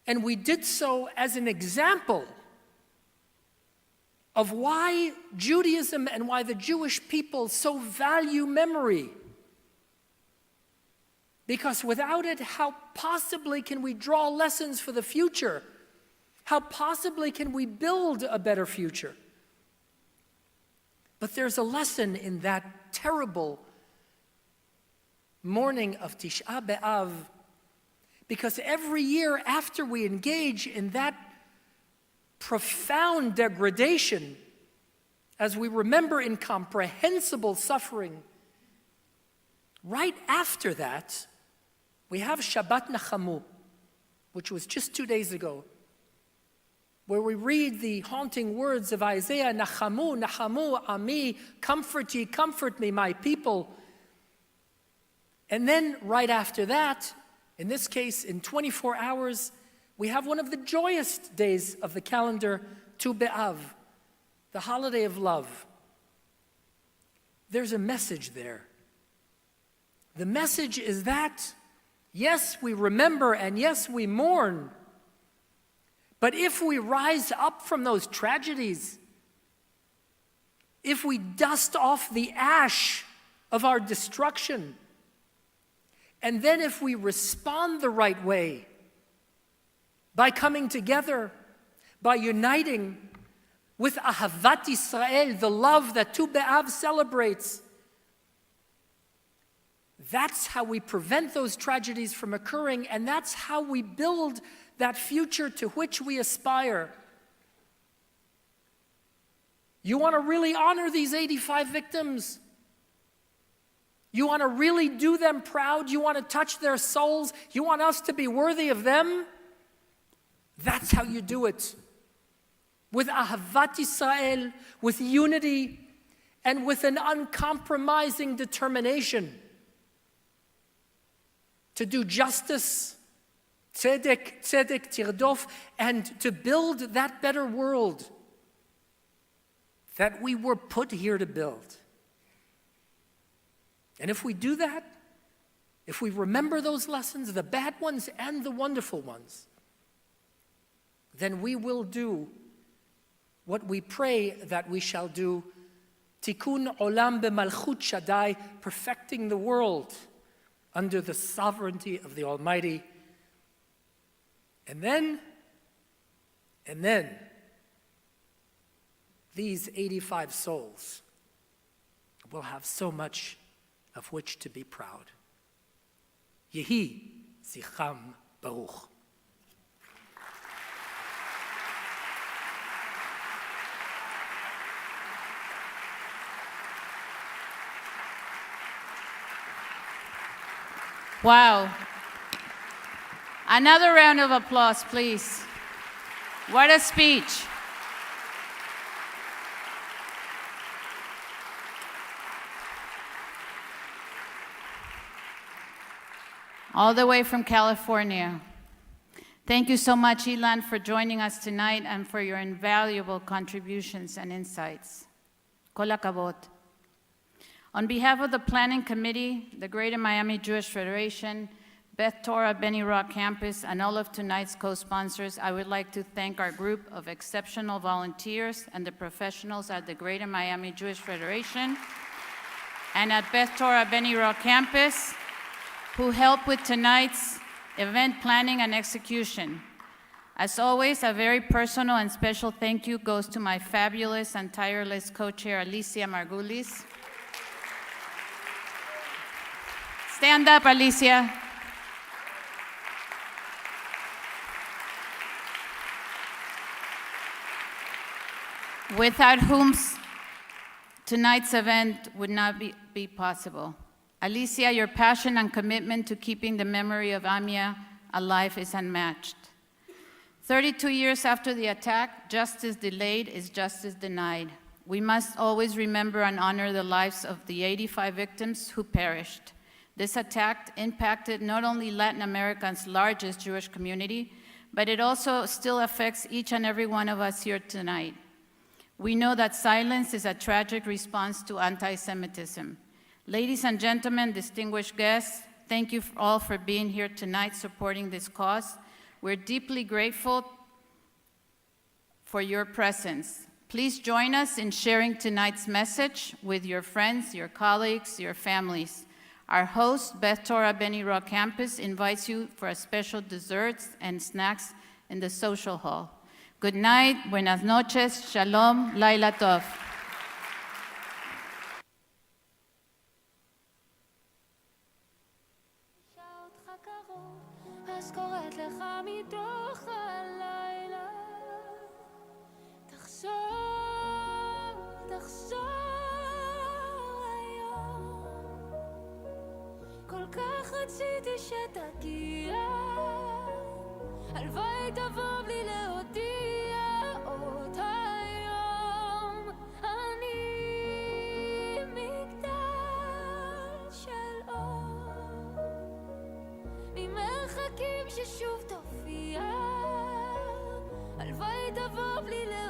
and we did so as an example of why Judaism and why the Jewish people so value memory. Because without it, how possibly can we draw lessons for the future? How possibly can we build a better future? But there's a lesson in that terrible morning of Tisha B'Av, because every year after we engage in that profound degradation, as we remember incomprehensible suffering, right after that, we have Shabbat Nachamu, which was just 2 days ago, where we read the haunting words of Isaiah, Nachamu, Nachamu, Ami, comfort ye, comfort me, my people. And then right after that, in this case, in 24 hours, we have one of the joyous days of the calendar, Tu B'Av, the holiday of love. There's a message there. The message is that, yes, we remember and yes, we mourn, but if we rise up from those tragedies, if we dust off the ash of our destruction, and then if we respond the right way, by coming together, by uniting with Ahavat Israel, the love that Tu B'Av celebrates, that's how we prevent those tragedies from occurring, and that's how we build that future to which we aspire. You want to really honor these 85 victims? You want to really do them proud? You want to touch their souls? You want us to be worthy of them? That's how you do it. With Ahavat Israel, with unity, and with an uncompromising determination to do justice, tzedek, tzedek tirdof, and to build that better world that we were put here to build. And if we do that, if we remember those lessons, the bad ones and the wonderful ones, then we will do what we pray that we shall do, tikkun olam b'malchut Shaddai, perfecting the world under the sovereignty of the Almighty. And then, these 85 souls will have so much of which to be proud. Yehi zichram baruch. Wow. Another round of applause, please. What a speech. All the way from California. Thank you so much, Ilan, for joining us tonight and for your invaluable contributions and insights. Kol hakavod. On behalf of the Planning Committee, the Greater Miami Jewish Federation, Beth Torah Beni Rock Campus, and all of tonight's co-sponsors, I would like to thank our group of exceptional volunteers and the professionals at the Greater Miami Jewish Federation and at Beth Torah Beni Rock Campus who helped with tonight's event planning and execution. As always, a very personal and special thank you goes to my fabulous and tireless co-chair, Alicia Margulis. Stand up, Alicia. Without whom tonight's event would not be possible. Alicia, your passion and commitment to keeping the memory of AMIA alive is unmatched. 32 years after the attack, justice delayed is justice denied. We must always remember and honor the lives of the 85 victims who perished. This attack impacted not only Latin America's largest Jewish community, but it also still affects each and every one of us here tonight. We know that silence is a tragic response to anti-Semitism. Ladies and gentlemen, distinguished guests, thank you all for being here tonight supporting this cause. We're deeply grateful for your presence. Please join us in sharing tonight's message with your friends, your colleagues, your families. Our host, Beth Torah Beni Rock Campus, invites you for a special desserts and snacks in the social hall. Good night, buenas noches, shalom, laila tov. אז קוראת לך מתוך הלילה, תחזור, תחזור היום, כל כך רציתי שתגיע, הלוואי תבוא בלי להודיע עוד היום, אני מגדל של אור, ממרחקים ששוב תופיע, הלוואי תבוא בלי להודיע